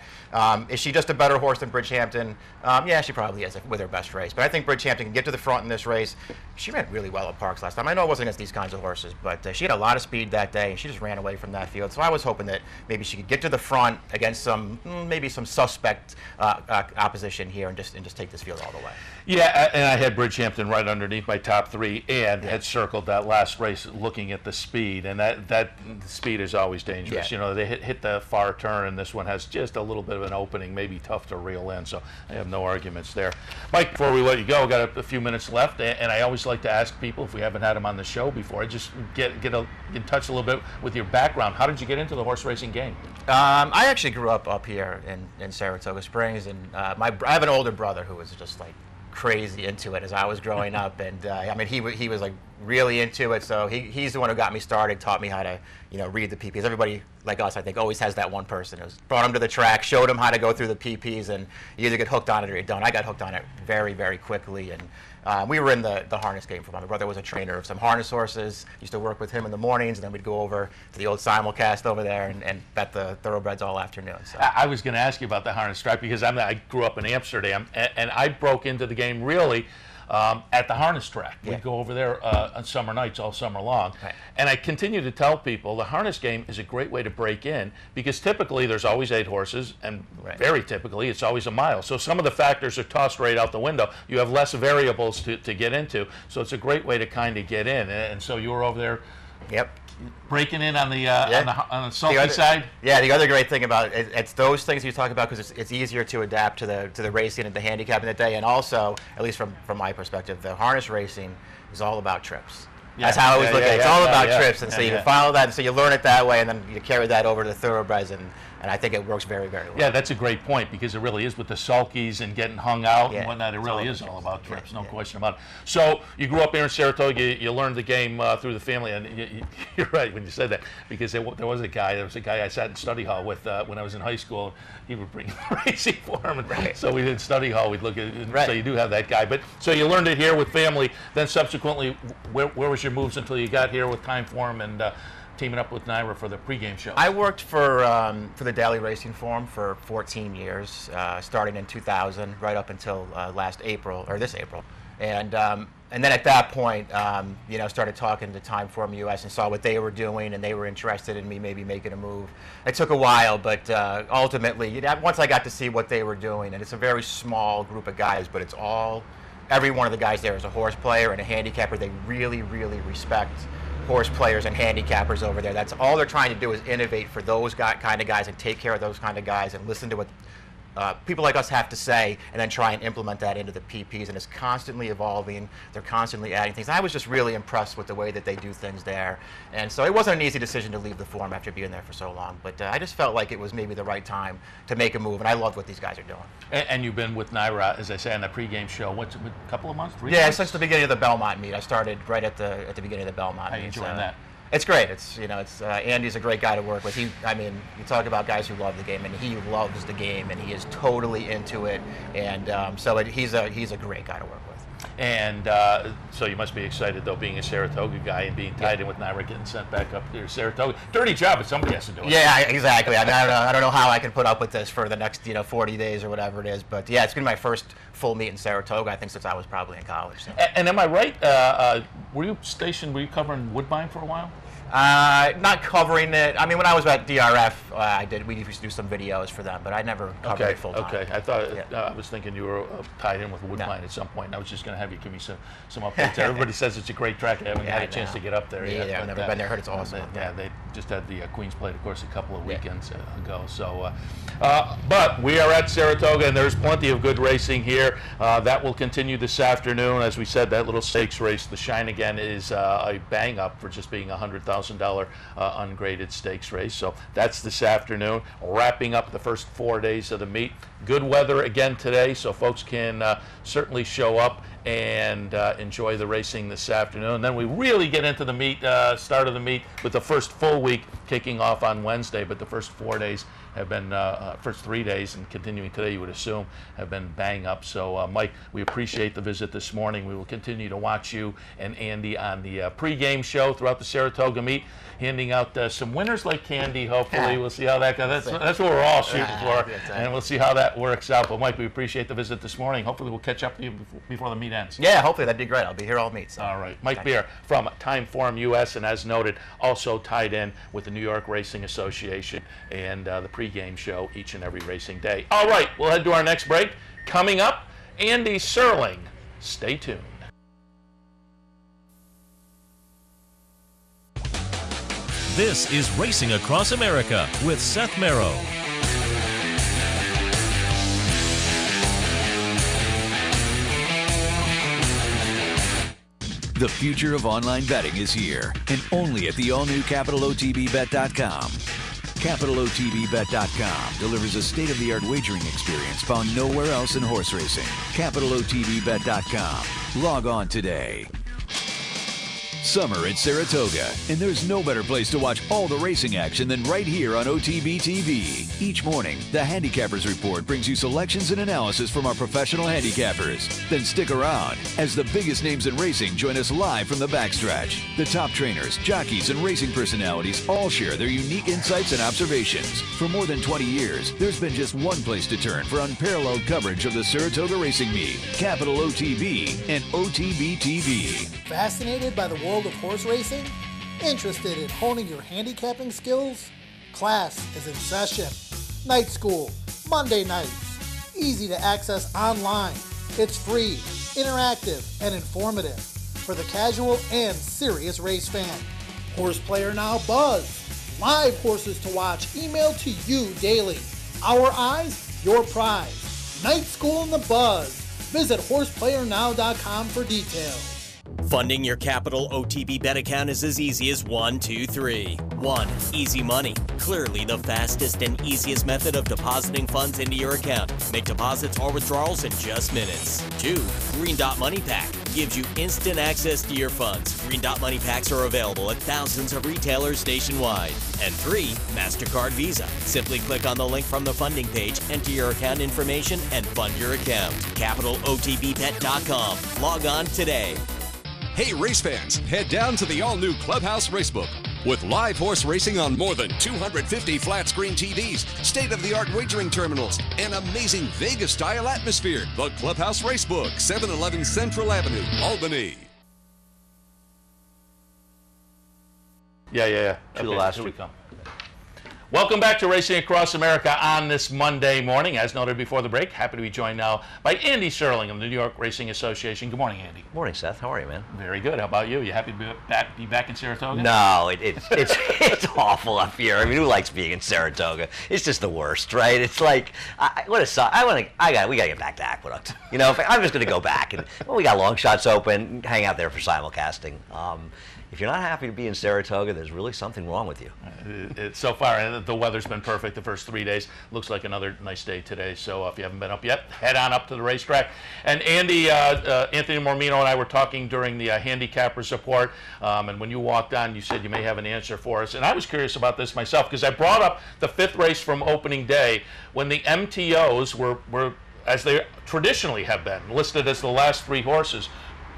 Is she just a better horse than Bridgehampton? Yeah, she probably is with her best race. But I think Bridgehampton can get to the front in this race. She ran really well at Parks last time. I know it wasn't against these kinds of horses, but she had a lot of speed that day, and she just ran away from that field. So I was hoping that maybe she could get to the front against maybe some suspect opposition here and just take this field all the way. Yeah, and I had Bridgehampton right underneath my top 3, and had circled that last race looking at the speed, and that speed is always dangerous. You know, they hit the far turn, and this one has just a little bit of an opening, maybe tough to reel in, so I have no arguments there. Mike, before we let you go, we've got a few minutes left, and I always like to ask people, if we haven't had them on the show before, just get in touch a little bit with your background. How did you get into the horse racing game? I actually grew up here in Saratoga Springs, and I have an older brother who was just like crazy into it as I was growing up, and I mean he was like really into it. So he's the one who got me started, taught me how to, read the PPs. Everybody like us, I think, always has that one person who's brought him to the track, showed him how to go through the PPs, and you either get hooked on it or you don't. I got hooked on it very, very quickly, and we were in the harness game for a while. My brother was a trainer of some harness horses. Used to work with him in the mornings, and then we'd go over to the old simulcast over there and bet the thoroughbreds all afternoon. So. I was going to ask you about the harness track because I grew up in Amsterdam, and I broke into the game really at the harness track. We'd go over there on summer nights all summer long. Right. And I continue to tell people the harness game is a great way to break in because typically there's always 8 horses, and very typically it's always a mile. So some of the factors are tossed right out the window. You have less variables to get into. So it's a great way to kind of get in. And so you were over there. Yep. Breaking in on the sulky side. Yeah, the other great thing about it, it's those things you talk about because it's easier to adapt to the racing and the handicap in the day, and also, at least from my perspective, the harness racing is all about trips. Yeah. That's how I always look at it. It's all about trips, and so you can follow that, and so you learn it that way, and then you carry that over to the thoroughbreds, and I think it works very, very well. Yeah, that's a great point because it really is with the sulkies and getting hung out and whatnot. It really is all about trips, no question about it. So you grew up here in Saratoga. You learned the game through the family, and you're right when you said that because there was a guy I sat in study hall with when I was in high school. He would bring racing for him, and so we did study hall. We'd look at it, so you do have that guy. But so you learned it here with family. Then subsequently, where was your moves until you got here with Timeform and teaming up with NYRA for the pregame show? I worked for the Daily Racing Forum for 14 years, starting in 2000, right up until this April, and then at that point, started talking to Timeform US and saw what they were doing, and they were interested in me maybe making a move. It took a while, but ultimately, once I got to see what they were doing, and it's a very small group of guys, but every one of the guys there is a horse player and a handicapper. They really, really respect horse players and handicappers over there. That's all they're trying to do is innovate for those kind of guys and take care of those kind of guys and listen to what people like us have to say and then try and implement that into the PPs. And it's constantly evolving. They're constantly adding things. I was just really impressed with the way that they do things there. And so it wasn't an easy decision to leave the forum after being there for so long. But I just felt like it was maybe the right time to make a move. And I love what these guys are doing. And you've been with NYRA, as I say, on the pregame show, what's a couple of months? 3 months? Yeah, since the beginning of the Belmont meet. I started right at the beginning of the Belmont meet. How you enjoying that? It's great. Andy's a great guy to work with. You talk about guys who love the game, and he loves the game, and he is totally into it. And he's a great guy to work with. And so you must be excited, though, being a Saratoga guy and being tied in with NYRA, getting sent back up to Saratoga. Dirty job, but somebody has to do it. Yeah, exactly. I don't know how I can put up with this for the next 40 days or whatever it is. But yeah, it's going to be my first full meet in Saratoga, I think, since I was probably in college. So. And am I right? Were you covering Woodbine for a while? Not covering it. I mean, when I was at DRF, we used to do some videos for them, but I never covered it full time. Okay, I thought I was thinking you were tied in with Woodbine at some point. And I was just going to have you give me some updates. Everybody says it's a great track. I haven't had a chance to get up there yet. Yeah, I've never been there. Heard it's awesome. They just had the Queen's Plate, of course, a couple of weekends ago. So, but we are at Saratoga, and there's plenty of good racing here. That will continue this afternoon. As we said, that little stakes race, the Shine Again, is a bang up for just being $100,000 ungraded stakes race. So that's this afternoon, wrapping up the first 4 days of the meet. Good weather again today, so folks can certainly show up and enjoy the racing this afternoon. And then we really get into the meet, start of the meet, with the first full week kicking off on Wednesday. But the first 4 days have been, first 3 days and continuing today, you would assume, have been bang up. So Mike, we appreciate the visit this morning. We will continue to watch you and Andy on the pregame show throughout the Saratoga meet, handing out some winners like candy, hopefully. We'll see how that goes. That's what we're all shooting for, and we'll see how that works out. But Mike, we appreciate the visit this morning. Hopefully we'll catch up to you before the meet ends. Yeah, hopefully. That'd be great. I'll be here all meet. So. All right. Mike Beer from Timeform US, and as noted, also tied in with the New York Racing Association and the pregame show each and every racing day. All right, we'll head to our next break. Coming up, Andy Serling. Stay tuned. This is Racing Across America with Seth Merrow. The future of online betting is here, and only at the all-new CapitalOTBBet.com. CapitalOTBBet.com delivers a state-of-the-art wagering experience found nowhere else in horse racing. CapitalOTBBet.com. Log on today. summer at Saratoga, and there's no better place to watch all the racing action than right here on OTB TV. Each morning, the Handicappers Report brings you selections and analysis from our professional handicappers. Then stick around as the biggest names in racing join us live from the backstretch. The top trainers, jockeys, and racing personalities all share their unique insights and observations. For more than 20 years, there's been just one place to turn for unparalleled coverage of the Saratoga Racing Meet, Capital OTB and OTB TV. Fascinated by the world of horse racing? Interested in honing your handicapping skills? Class is in session. Night school, Monday nights. Easy to access online. It's free, interactive, and informative for the casual and serious race fan. Horse Player Now Buzz. Live horses to watch emailed to you daily. Our eyes, your prize. Night School in the Buzz. Visit horseplayernow.com for details. Funding your Capital OTB bet account is as easy as 1, 2, 3. 1. Easy Money. Clearly the fastest and easiest method of depositing funds into your account. Make deposits or withdrawals in just minutes. 2. Green Dot Money Pack. Gives you instant access to your funds. Green Dot Money Packs are available at thousands of retailers nationwide. And 3. MasterCard Visa. Simply click on the link from the funding page, enter your account information, and fund your account. CapitalOTBBet.com. Log on today. Hey race fans, head down to the all-new Clubhouse Racebook. With live horse racing on more than 250 flat-screen TVs, state-of-the-art wagering terminals, and amazing Vegas-style atmosphere. The Clubhouse Racebook, 711 Central Avenue, Albany. Yeah. To the last here we week. come. Welcome back to Racing Across America on this Monday morning. As noted before the break, happy to be joined now by Andy Serling of the New York Racing Association. Good morning, Andy. Morning, Seth. How are you, man? Very good. How about you? You happy to be back in Saratoga? No, it's awful up here. I mean, who likes being in Saratoga? It's just the worst, right? It's like, we gotta get back to Aqueduct. You know, I'm just gonna go back and we got long shots open, hang out there for simulcasting. If you're not happy to be in Saratoga, there's really something wrong with you. So far, the weather's been perfect the first 3 days. Looks like another nice day today. So if you haven't been up yet, head on up to the racetrack. And Andy, Anthony Mormino and I were talking during the Handicappers Report. And when you walked on, you said you may have an answer for us. And I was curious about this myself because I brought up the 5th race from opening day when the MTOs were, as they traditionally have been, listed as the last 3 horses.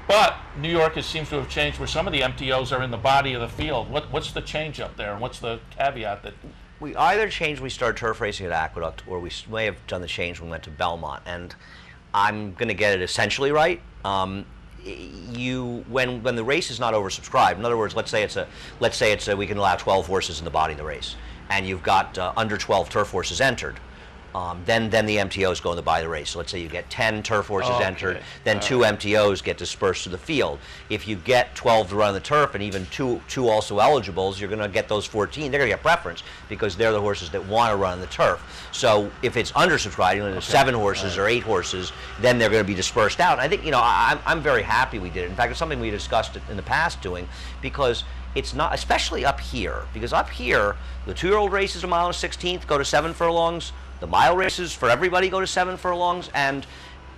But New York seems to have changed where some of the MTOs are in the body of the field. What's the change up there, and what's the caveat that? We either changed, we started turf racing at Aqueduct, or we may have done the change when we went to Belmont. And I'm going to get it essentially right. When the race is not oversubscribed, in other words, let's say it's we can allow 12 horses in the body of the race, and you've got under 12 turf horses entered. Then the MTOs go in the body of the race. So let's say you get 10 turf horses entered, then 2 MTOs get dispersed to the field. If you get 12 to run the turf and even two also eligibles, you're going to get those 14. They're going to get preference because they're the horses that want to run on the turf. So if it's undersubscribed, there's 7 horses or 8 horses, then they're going to be dispersed out. And I think, I'm very happy we did it. In fact, it's something we discussed in the past doing because it's not, especially up here, because up here, the 2-year-old races a mile and 1/16 go to 7 furlongs. The mile races for everybody go to 7 furlongs, and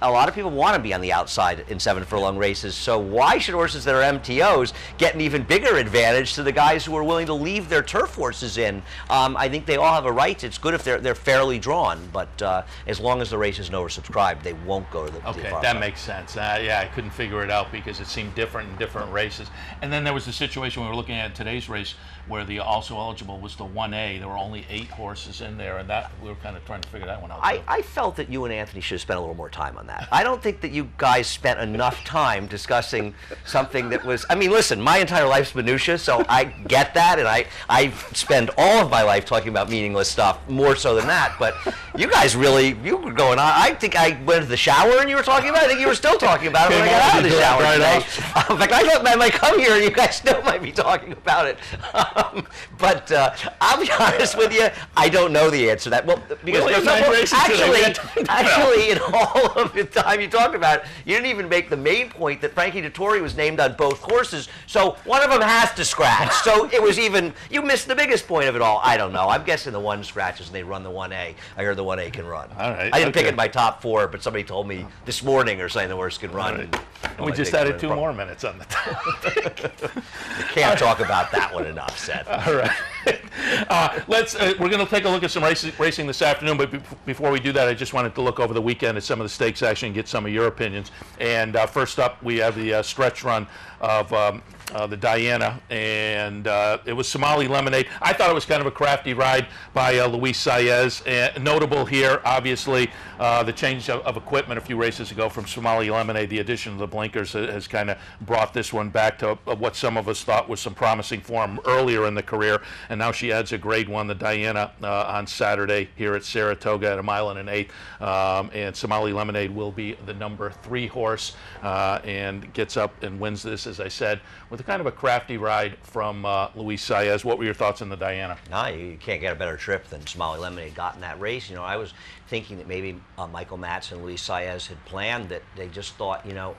a lot of people want to be on the outside in 7 furlong races. So why should horses that are MTOs get an even bigger advantage to the guys who are willing to leave their turf horses in? I think they all have a right. It's good if they're fairly drawn, but as long as the race isn't oversubscribed, they won't go to the Okay, that makes sense. Yeah, I couldn't figure it out because it seemed different in different races. And then there was the situation we were looking at today's race where the also eligible was the 1A. There were only 8 horses in there, and that we were kind of trying to figure that one out. I felt that you and Anthony should have spent a little more time on that. I don't think that you guys spent enough time discussing something that was, I mean, listen, my entire life's minutiae, so I get that, and I spend all of my life talking about meaningless stuff, more so than that, but you guys really, you were going on. I think I went to the shower and you were talking about it. I think you were still talking about it when I got out of the shower today. In fact, I thought I might come here and you guys still might be talking about it. But I'll be honest with you, I don't know the answer to that. Well, because actually, in all of the time you talked about it, you didn't even make the main point that Frankie Dettori was named on both horses, so one of them has to scratch. So it was even, you missed the biggest point of it all. I don't know. I'm guessing the 1 scratches and they run the 1A. I heard the 1A can run. All right. I didn't pick it in my top 4, but somebody told me this morning or saying the horse can run. Right. And we just added 2 more minutes on the top. You can't talk about that one enough, Seth. All right. We're going to take a look at some racing this afternoon, but before we do that, I just wanted to look over the weekend at some of the stakes action and get some of your opinions. And first up, we have the stretch run of the Diana, and it was Somali Lemonade. I thought it was kind of a crafty ride by Luis Saez. Notable here, obviously, the change of equipment a few races ago from Somali Lemonade. The addition of the blinkers has kind of brought this one back to what some of us thought was some promising form earlier in the career, and now she adds a grade 1, the Diana, on Saturday here at Saratoga at 1 1/8 miles, and Somali Lemonade will be the number 3 horse, and gets up and wins this, as I said, with a kind of a crafty ride from Luis Saez. What were your thoughts on the Diana? No, you can't get a better trip than Somali Lemonade got in that race. You know, I was thinking that maybe Michael Matz and Luis Saez had planned that. They just thought, you know,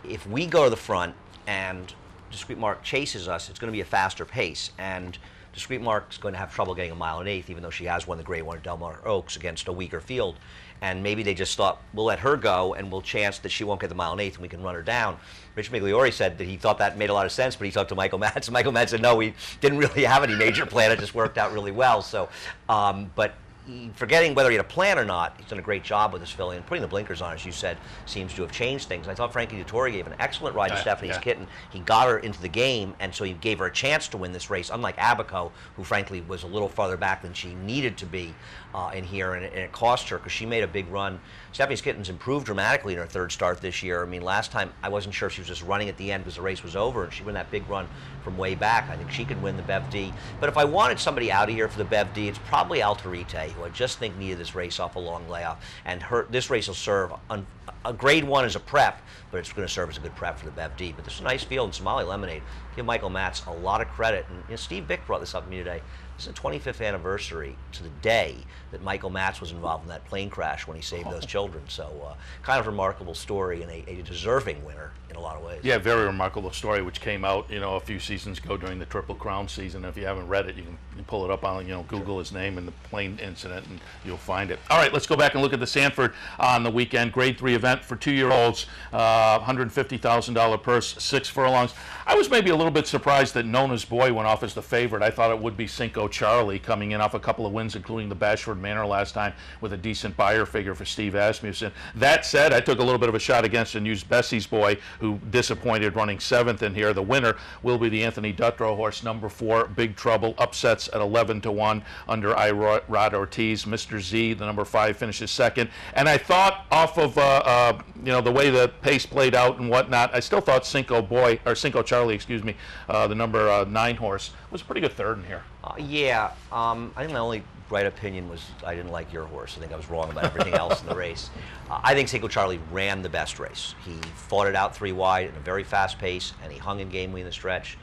if we go to the front and Discreet Mark chases us, it's going to be a faster pace. And Discreet Mark's going to have trouble getting 1 1/8 even though she has won the Grade 1 at Del Mar Oaks against a weaker field. And maybe they just thought, we'll let her go and we'll chance that she won't get the 1 1/8 and we can run her down. Rich Migliori said that he thought that made a lot of sense, but he talked to Michael Matz, and Michael Matz said, no, we didn't really have any major plan. It just worked out really well. So, but forgetting whether he had a plan or not, he's done a great job with this filly, and putting the blinkers on, as you said, seems to have changed things. I thought Frankie Dettori gave an excellent ride to Stephanie's Kitten. He got her into the game, and so he gave her a chance to win this race, unlike Abaco, who frankly was a little farther back than she needed to be in here, and it cost her because she made a big run. Stephanie's Kitten's improved dramatically in her 3rd start this year. I mean, last time I wasn't sure if she was just running at the end because the race was over, and she won that big run from way back. I think she could win the Bev D. But if I wanted somebody out of here for the Bev D, it's probably Altarite, who I just think needed this race off a long layoff. And this race will serve a Grade 1 as a prep, but it's going to serve as a good prep for the Bev D. But this is a nice field in Somali Lemonade. Give Michael Matz a lot of credit. And you know, Steve Vick brought this up to me today. This is the 25th anniversary to the day that Michael Matz was involved in that plane crash when he saved those children. So kind of remarkable story and a deserving winner in a lot of ways. Yeah, very remarkable story, which came out, you know, a few seasons ago during the Triple Crown season. If you haven't read it, you can pull it up on, you know, Google his name and the plane incident, and you'll find it. All right, let's go back and look at the Sanford on the weekend. Grade 3 event for 2-year-olds, $150,000 purse, 6 furlongs. I was maybe a little bit surprised that Nona's Boy went off as the favorite. I thought it would be Cinco Charlie, coming in off a couple of wins, including the Bashford Manor last time, with a decent buyer figure for Steve Asmussen. That said, I took a little bit of a shot against and used Bessie's Boy, who disappointed running 7th in here. The winner will be the Anthony Dutrow horse, number 4, Big Trouble. Upsets at 11-1 under Rod Ortiz. Mr. Z, the number 5, finishes 2nd. And I thought, off of you know, the way the pace played out and whatnot, I still thought Cinco Charlie, excuse me, the number 9 horse, was a pretty good 3rd in here. Yeah, I think my only right opinion was I didn't like your horse. I think I was wrong about everything else in the race. I think Cinco Charlie ran the best race. He fought it out 3 wide at a very fast pace, and he hung in gamely in the stretch.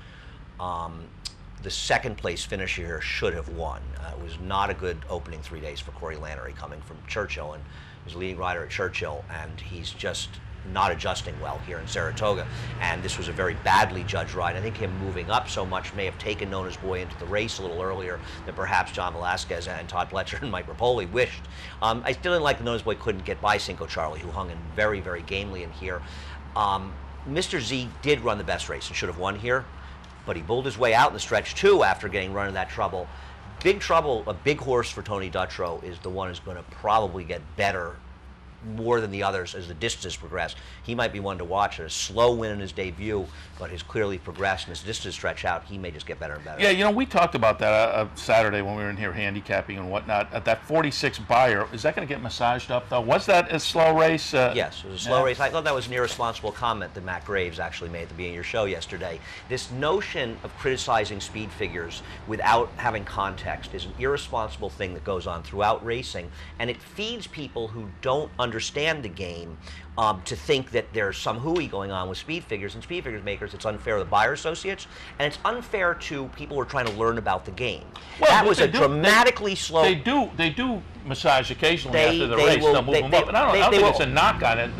The 2nd place finisher here should have won. It was not a good opening 3 days for Corey Lannery, coming from Churchill, and he was leading rider at Churchill, and he's just not adjusting well here in Saratoga. And this was a very badly judged ride. I think him moving up so much may have taken Nona's Boy into the race a little earlier than perhaps John Velasquez and Todd Pletcher and Mike Rapoli wished. I still didn't like that Nona's Boy couldn't get by Cinco Charlie, who hung in very, very gamely in here. Mr. Z did run the best race and should have won here, but he bulled his way out in the stretch too after getting run in that trouble. Big Trouble, a big horse for Tony Dutrow, is the one who's going to probably get better more than the others as the distances progress. He might be one to watch. A slow win in his debut, but has clearly progressed, and as distance stretch out, he may just get better and better. Yeah, you know, we talked about that Saturday when we were in here handicapping and whatnot. At that 46 buyer, is that going to get massaged up, though? Was that a slow race? Yes, it was a slow race. I thought that was an irresponsible comment that Matt Graves actually made at the beginning of your show yesterday. This notion of criticizing speed figures without having context is an irresponsible thing that goes on throughout racing, and it feeds people who don't understand understand the game to think that there's some hooey going on with speed figures and speed figures makers. It's unfair to the buyer associates, and it's unfair to people who are trying to learn about the game. Well, that was a dramatically slow. They do massage occasionally after the race. They'll move them up, and I don't think it's a knock on it.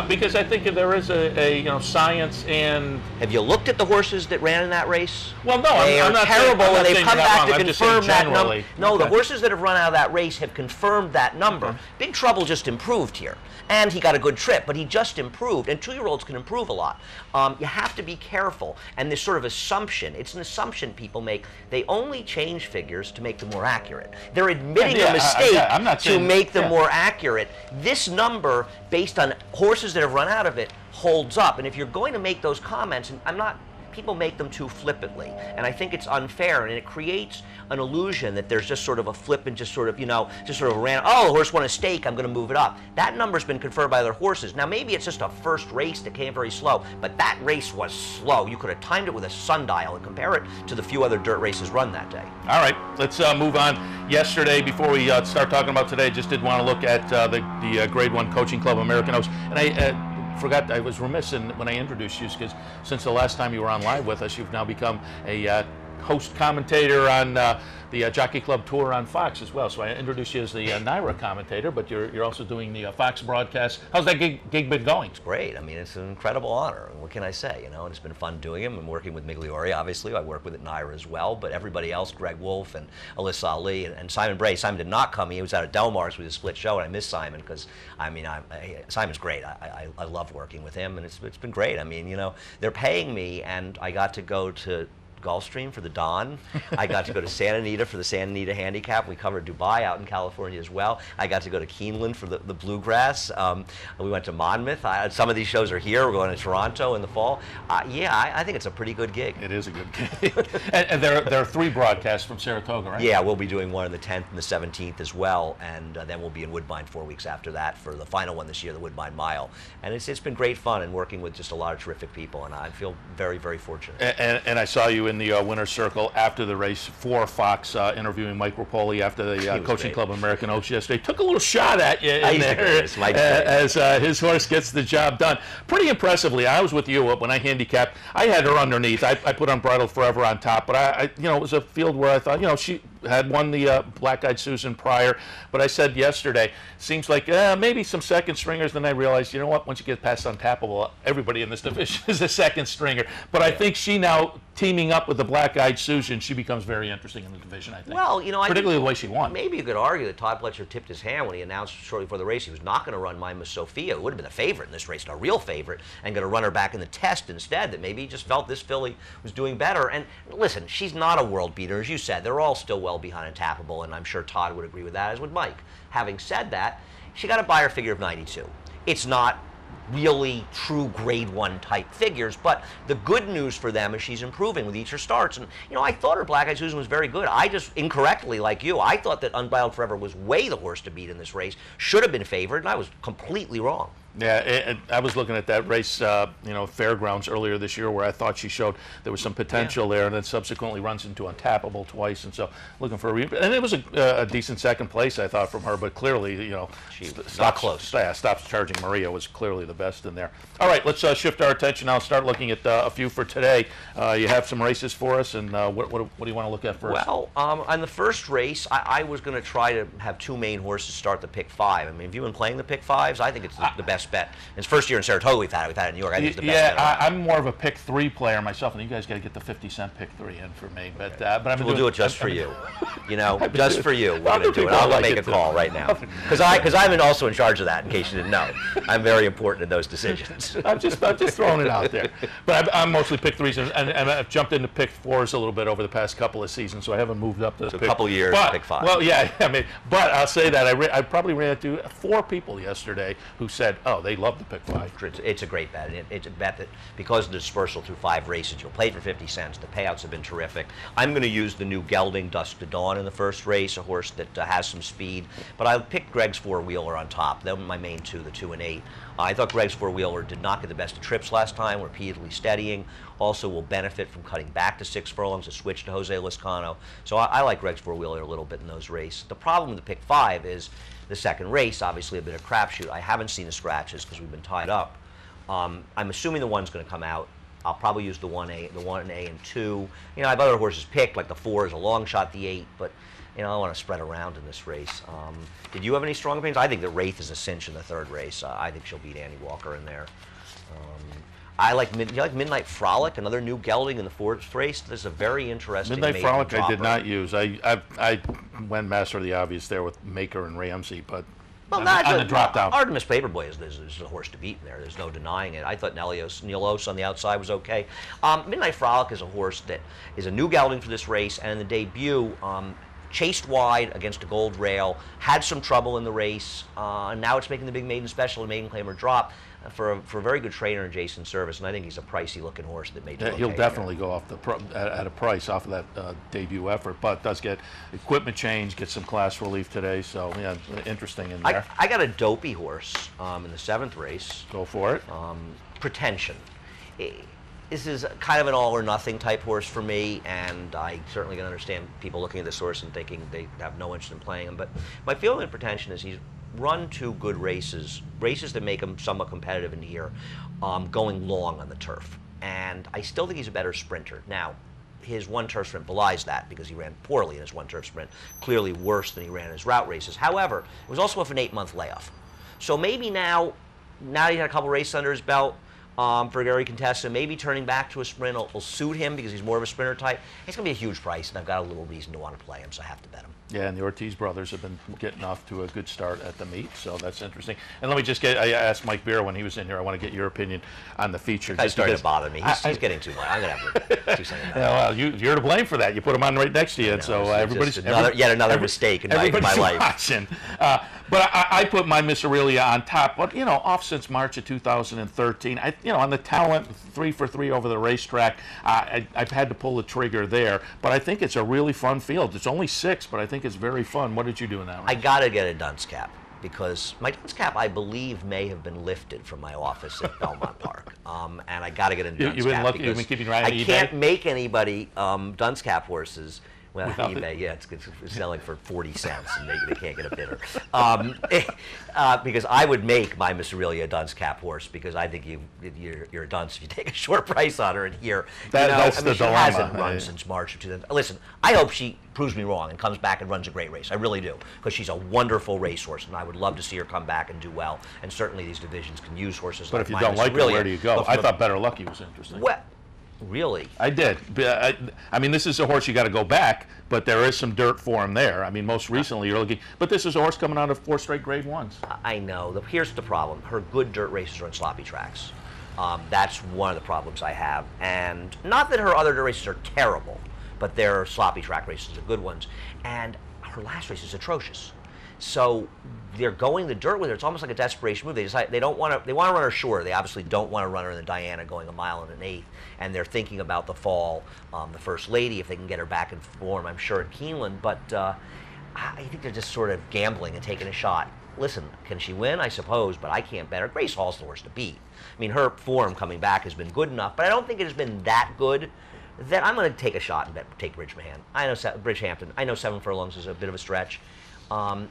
Because I think there is a science and. Have you looked at the horses that ran in that race? Well, no, I'm not terrible, and they've come back to confirm that number. No, okay. The horses that have run out of that race have confirmed that number. Okay. Big Trouble just improved here, and he got a good trip, but he just improved. And 2-year-olds can improve a lot. You have to be careful, and this sort of assumption. It's an assumption people make. They only change figures to make them more accurate. They're admitting a mistake to make them more accurate. This number, based on horses that have run out of it, holds up. And if you're going to make those comments, and people make them too flippantly, and I think it's unfair, and it creates an illusion that there's just sort of a flippant, just sort of oh, the horse won a stake, I'm going to move it up. That number's been confirmed by other horses. Now maybe it's just a first race that came very slow, but that race was slow. You could have timed it with a sundial and compare it to the few other dirt races run that day. All right, let's move on. Yesterday, before we start talking about today, just did want to look at the Grade 1 Coaching Club American Oaks, and I was remiss when I introduced you, because since the last time you were on live with us, you've now become a host commentator on the Jockey Club Tour on Fox as well. So I introduced you as the NYRA commentator, but you're also doing the Fox broadcast. How's that gig been going? It's great. I mean, it's an incredible honor. What can I say? And it's been fun doing them. I'm working with Migliore, obviously. I work with at NYRA as well, but everybody else, Greg Wolf and Alyssa Ali and Simon Bray. Simon did not come. He was out at Del Mar's with a split show, and I miss Simon because, Simon's great. I love working with him, and it's been great. I mean, they're paying me, and I got to go to Gulfstream for the Dawn. I got to go to Santa Anita for the Santa Anita Handicap. We covered Dubai out in California as well. I got to go to Keeneland for the Bluegrass. We went to Monmouth. Some of these shows are here. We're going to Toronto in the fall. I think it's a pretty good gig. It is a good gig. and there are 3 broadcasts from Saratoga, right? Yeah, we'll be doing one on the 10th and the 17th as well, and then we'll be in Woodbine 4 weeks after that for the final one this year, the Woodbine Mile. And it's been great fun and working with just a lot of terrific people, and I feel very, very fortunate. And I saw you in the winner's circle after the race for Fox, interviewing Mike Rapoli after the Coaching Club American Oaks yesterday. Took a little shot at you in there as his horse gets the job done. Pretty impressively. I was with you when I handicapped. I had her underneath. I put Unbridled Forever on top, but it was a field where I thought, she had won the Black Eyed Susan prior, but I said yesterday, seems like maybe some second stringers. Then I realized, once you get past Untappable, everybody in this division is a second stringer. But I think she now, teaming up with the Black Eyed Susan, she becomes very interesting in the division, I think. Well, particularly the way she won. Maybe you could argue that Todd Pletcher tipped his hand when he announced shortly before the race he was not going to run My Miss Sophia, who would have been a favorite in this race, a real favorite, and going to run her back in the test instead, that maybe he just felt this filly was doing better. And listen, she's not a world beater. As you said, they're all still well behind Untappable, and I'm sure Todd would agree with that, as would Mike. Having said that, she got a buyer figure of 92. It's not really true Grade 1 type figures, but the good news for them is she's improving with each her starts. And I thought her Black Eyed Susan was very good. I just incorrectly, like you, I thought that Unbridled Forever was way the horse to beat in this race, should have been favored, and I was completely wrong. Yeah, I was looking at that race, Fairgrounds earlier this year, where I thought she showed there was some potential there, and then subsequently runs into Untappable twice, and so looking for and it was a decent second place, I thought, from her, but clearly, she not close. Stops Charging Maria was clearly the best in there. All right, let's shift our attention now. Start looking at a few for today. You have some races for us, and what do you want to look at first? Well, on the first race, I was going to try to have 2 main horses start the pick 5. I mean, have you been playing the pick 5s? I think it's the best bet. It's first year in Saratoga we've had it in New York. I think it's the best bet. I'm more of a pick 3 player myself, and you guys got to get the 50-cent pick 3 in for me. But we'll do it just for you. Just for you. We're going to do it. I'll make a call right now because I'm also in charge of that. In case you didn't know, I'm very important in those decisions. I'm just throwing it out there. But I'm mostly pick 3s, and I've jumped into pick 4s a little bit over the past couple of seasons, so I haven't moved up to a couple years pick 5. Well, yeah, but I'll say that I probably ran into 4 people yesterday who said, oh, they love the pick 5. It's a great bet. It's a bet that because of the dispersal through 5 races, you'll play for 50 cents. The payouts have been terrific. I'm going to use the new Gelding Dusk to Dawn in the first race, a horse that has some speed. But I picked Greg's 4-wheeler on top. They were my main 2, the 2 and 8. I thought Greg's 4-wheeler did not get the best of trips last time, repeatedly steadying. Also will benefit from cutting back to 6 furlongs, a switch to Jose Lezcano. So I like Greg's 4-wheeler a little bit in those races. The problem with the pick 5 is the second race, obviously a bit of crapshoot. I haven't seen the scratches because we've been tied up. I'm assuming the 1's going to come out. I'll probably use the 1A and 2. I have other horses picked, like the 4 is a long shot, the 8, but I want to spread around in this race. Did you have any strong opinions? I think that Wraith is a cinch in the 3rd race. I think she'll beat Annie Walker in there. I like Midnight Frolic, another new gelding in the 4th race. This is a very interesting Midnight Frolic dropper. I did not use. I went master of the obvious there with Maker and Ramsey, but on the drop down. Artemis Paperboy is a horse to beat in there. There's no denying it. I thought Nelos on the outside was okay. Midnight Frolic is a horse that is a new gelding for this race, and in the debut, chased wide against a gold rail, had some trouble in the race, and now it's making the big maiden special and maiden claimer drop for a very good trainer in Jason Service, and I think he's a pricey looking horse that may do okay. He'll definitely go off at a price off of that debut effort, but does get equipment change, get some class relief today, so yeah, interesting in there. I got a dopey horse in the 7th race. Go for it. Pretension. This is kind of an all-or-nothing type horse for me, and I certainly can understand people looking at this horse and thinking they have no interest in playing him, but my feeling in Pretension is he's run 2 good races that make him somewhat competitive in here, going long on the turf. And I still think he's a better sprinter. Now, his 1 turf sprint belies that because he ran poorly in his 1 turf sprint, clearly worse than he ran in his route races. However, it was also an 8-month layoff. So maybe now he had a couple races under his belt, for Gary Contessa, maybe turning back to a sprint will suit him because he's more of a sprinter type. It's going to be a huge price, and I've got a little reason to want to play him, so I have to bet him. Yeah, and the Ortiz brothers have been getting off to a good start at the meet, so that's interesting. And let me just I asked Mike Beer when he was in here, I want to get your opinion on the feature. He's starting to bother me. He's getting too much. I'm going to have to do something about it. Well, you're to blame for that. You put him on right next to you, and so everybody's... Yet another mistake in my life. Watching. But I put my Miss Aurelia on top, but, off since March of 2013. On the talent, 3 for 3 over the racetrack, I've had to pull the trigger there. But I think it's a really fun field. It's only 6, but I think it's very fun. What did you do in that race? I got to get a dunce cap because my dunce cap, I believe, may have been lifted from my office at Belmont Park. And I got to get a dunce cap. You've been keeping your eye on eBay? I can't make anybody dunce cap horses. Well, eBay, yeah, it's selling for 40 cents, and they can't get a bidder. Because I would make my Miss Aurelia a dunce cap horse because I think you're a dunce if you take a short price on her. And here, that's the dilemma. She hasn't run since March of 2000. Listen, I hope she proves me wrong and comes back and runs a great race. I really do, because she's a wonderful racehorse, and I would love to see her come back and do well. And certainly these divisions can use horses but like if you don't like her, where do you go? I thought Better Lucky was interesting. Well, really? I did. I mean, this is a horse you got to go back, but there is some dirt for him there. I mean, most recently you're looking, but this is a horse coming out of 4 straight Grade 1s. I know. Here's the problem. Her good dirt races are on sloppy tracks. That's one of the problems I have. And not that her other dirt races are terrible, but they're sloppy track races, are good ones. And her last race is atrocious. So they're going the dirt with her. It's almost like a desperation move. They decide they want to run her short. They obviously don't want to run her in the Diana going 1 mile and an 1/8. And they're thinking about the fall, the First Lady, if they can get her back in form, I'm sure, at Keeneland. But I think they're just sort of gambling and taking a shot. Listen, can she win? I suppose, but I can't bet her. Grace Hall's the horse to beat. I mean, her form coming back has been good enough, but I don't think it has been that good that I'm going to take a shot and take Bridgehampton. I know 7 furlongs is a bit of a stretch.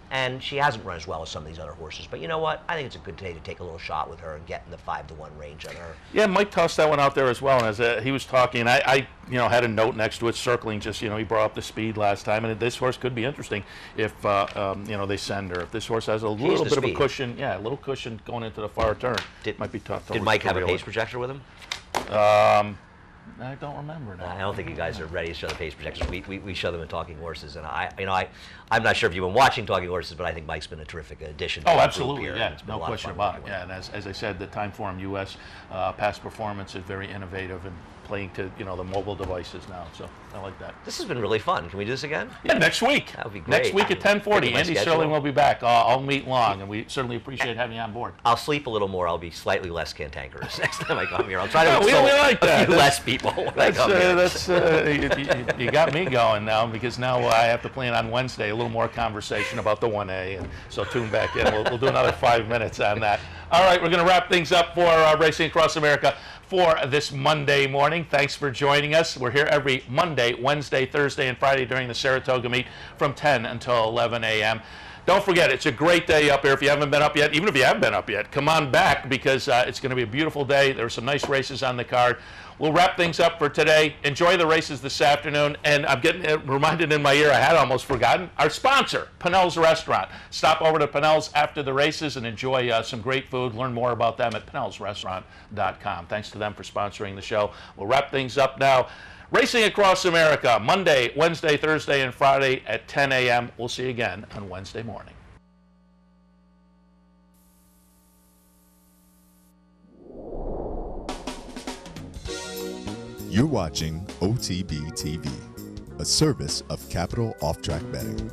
And she hasn't run as well as some of these other horses. But you know what? I think it's a good day to take a little shot with her and get in the 5-to-1 range on her. Yeah, Mike tossed that one out there as well. And as he was talking, I had a note next to it circling just, he brought up the speed last time. And this horse could be interesting if, they send her. If this horse has a little bit of a cushion, a little cushion going into the far turn, it might be tough to Did Mike have a pace projector with him? I don't remember now. I don't think you guys are ready to show the pace projectors. We show them in Talking Horses, and I'm not sure if you've been watching Talking Horses, but I think Mike's been a terrific addition. Oh, absolutely, yeah, no question about it. Yeah, and as I said, the Timeform US past performance is very innovative and playing to the mobile devices now. So I like that. This has been really fun. Can we do this again? Yeah, next week. That would be great. Next week at 10:40. Andy Sterling will be back all meet long, and we certainly appreciate having you on board. I'll sleep a little more. I'll be slightly less cantankerous next time I come here. I'll try to like that. A few less people when I come here. You got me going now, because now I have to plan on Wednesday a little more conversation about the 1A, and so tune back in. We'll do another 5 minutes on that. All right, we're going to wrap things up for Racing Across America for this Monday morning. Thanks for joining us. We're here every Monday, Wednesday, Thursday, and Friday during the Saratoga meet from 10 until 11 a.m. Don't forget, it's a great day up here. If you haven't been up yet, even if you have been up yet, come on back because it's going to be a beautiful day. There are some nice races on the card. We'll wrap things up for today. Enjoy the races this afternoon. And I'm getting reminded in my ear, I had almost forgotten, our sponsor, Pinnell's Restaurant. Stop over to Pinnell's after the races and enjoy some great food. Learn more about them at pinnellsrestaurant.com. Thanks to them for sponsoring the show. We'll wrap things up now. Racing Across America, Monday, Wednesday, Thursday, and Friday at 10 a.m. We'll see you again on Wednesday morning. You're watching OTB TV, a service of Capital Off Track Betting.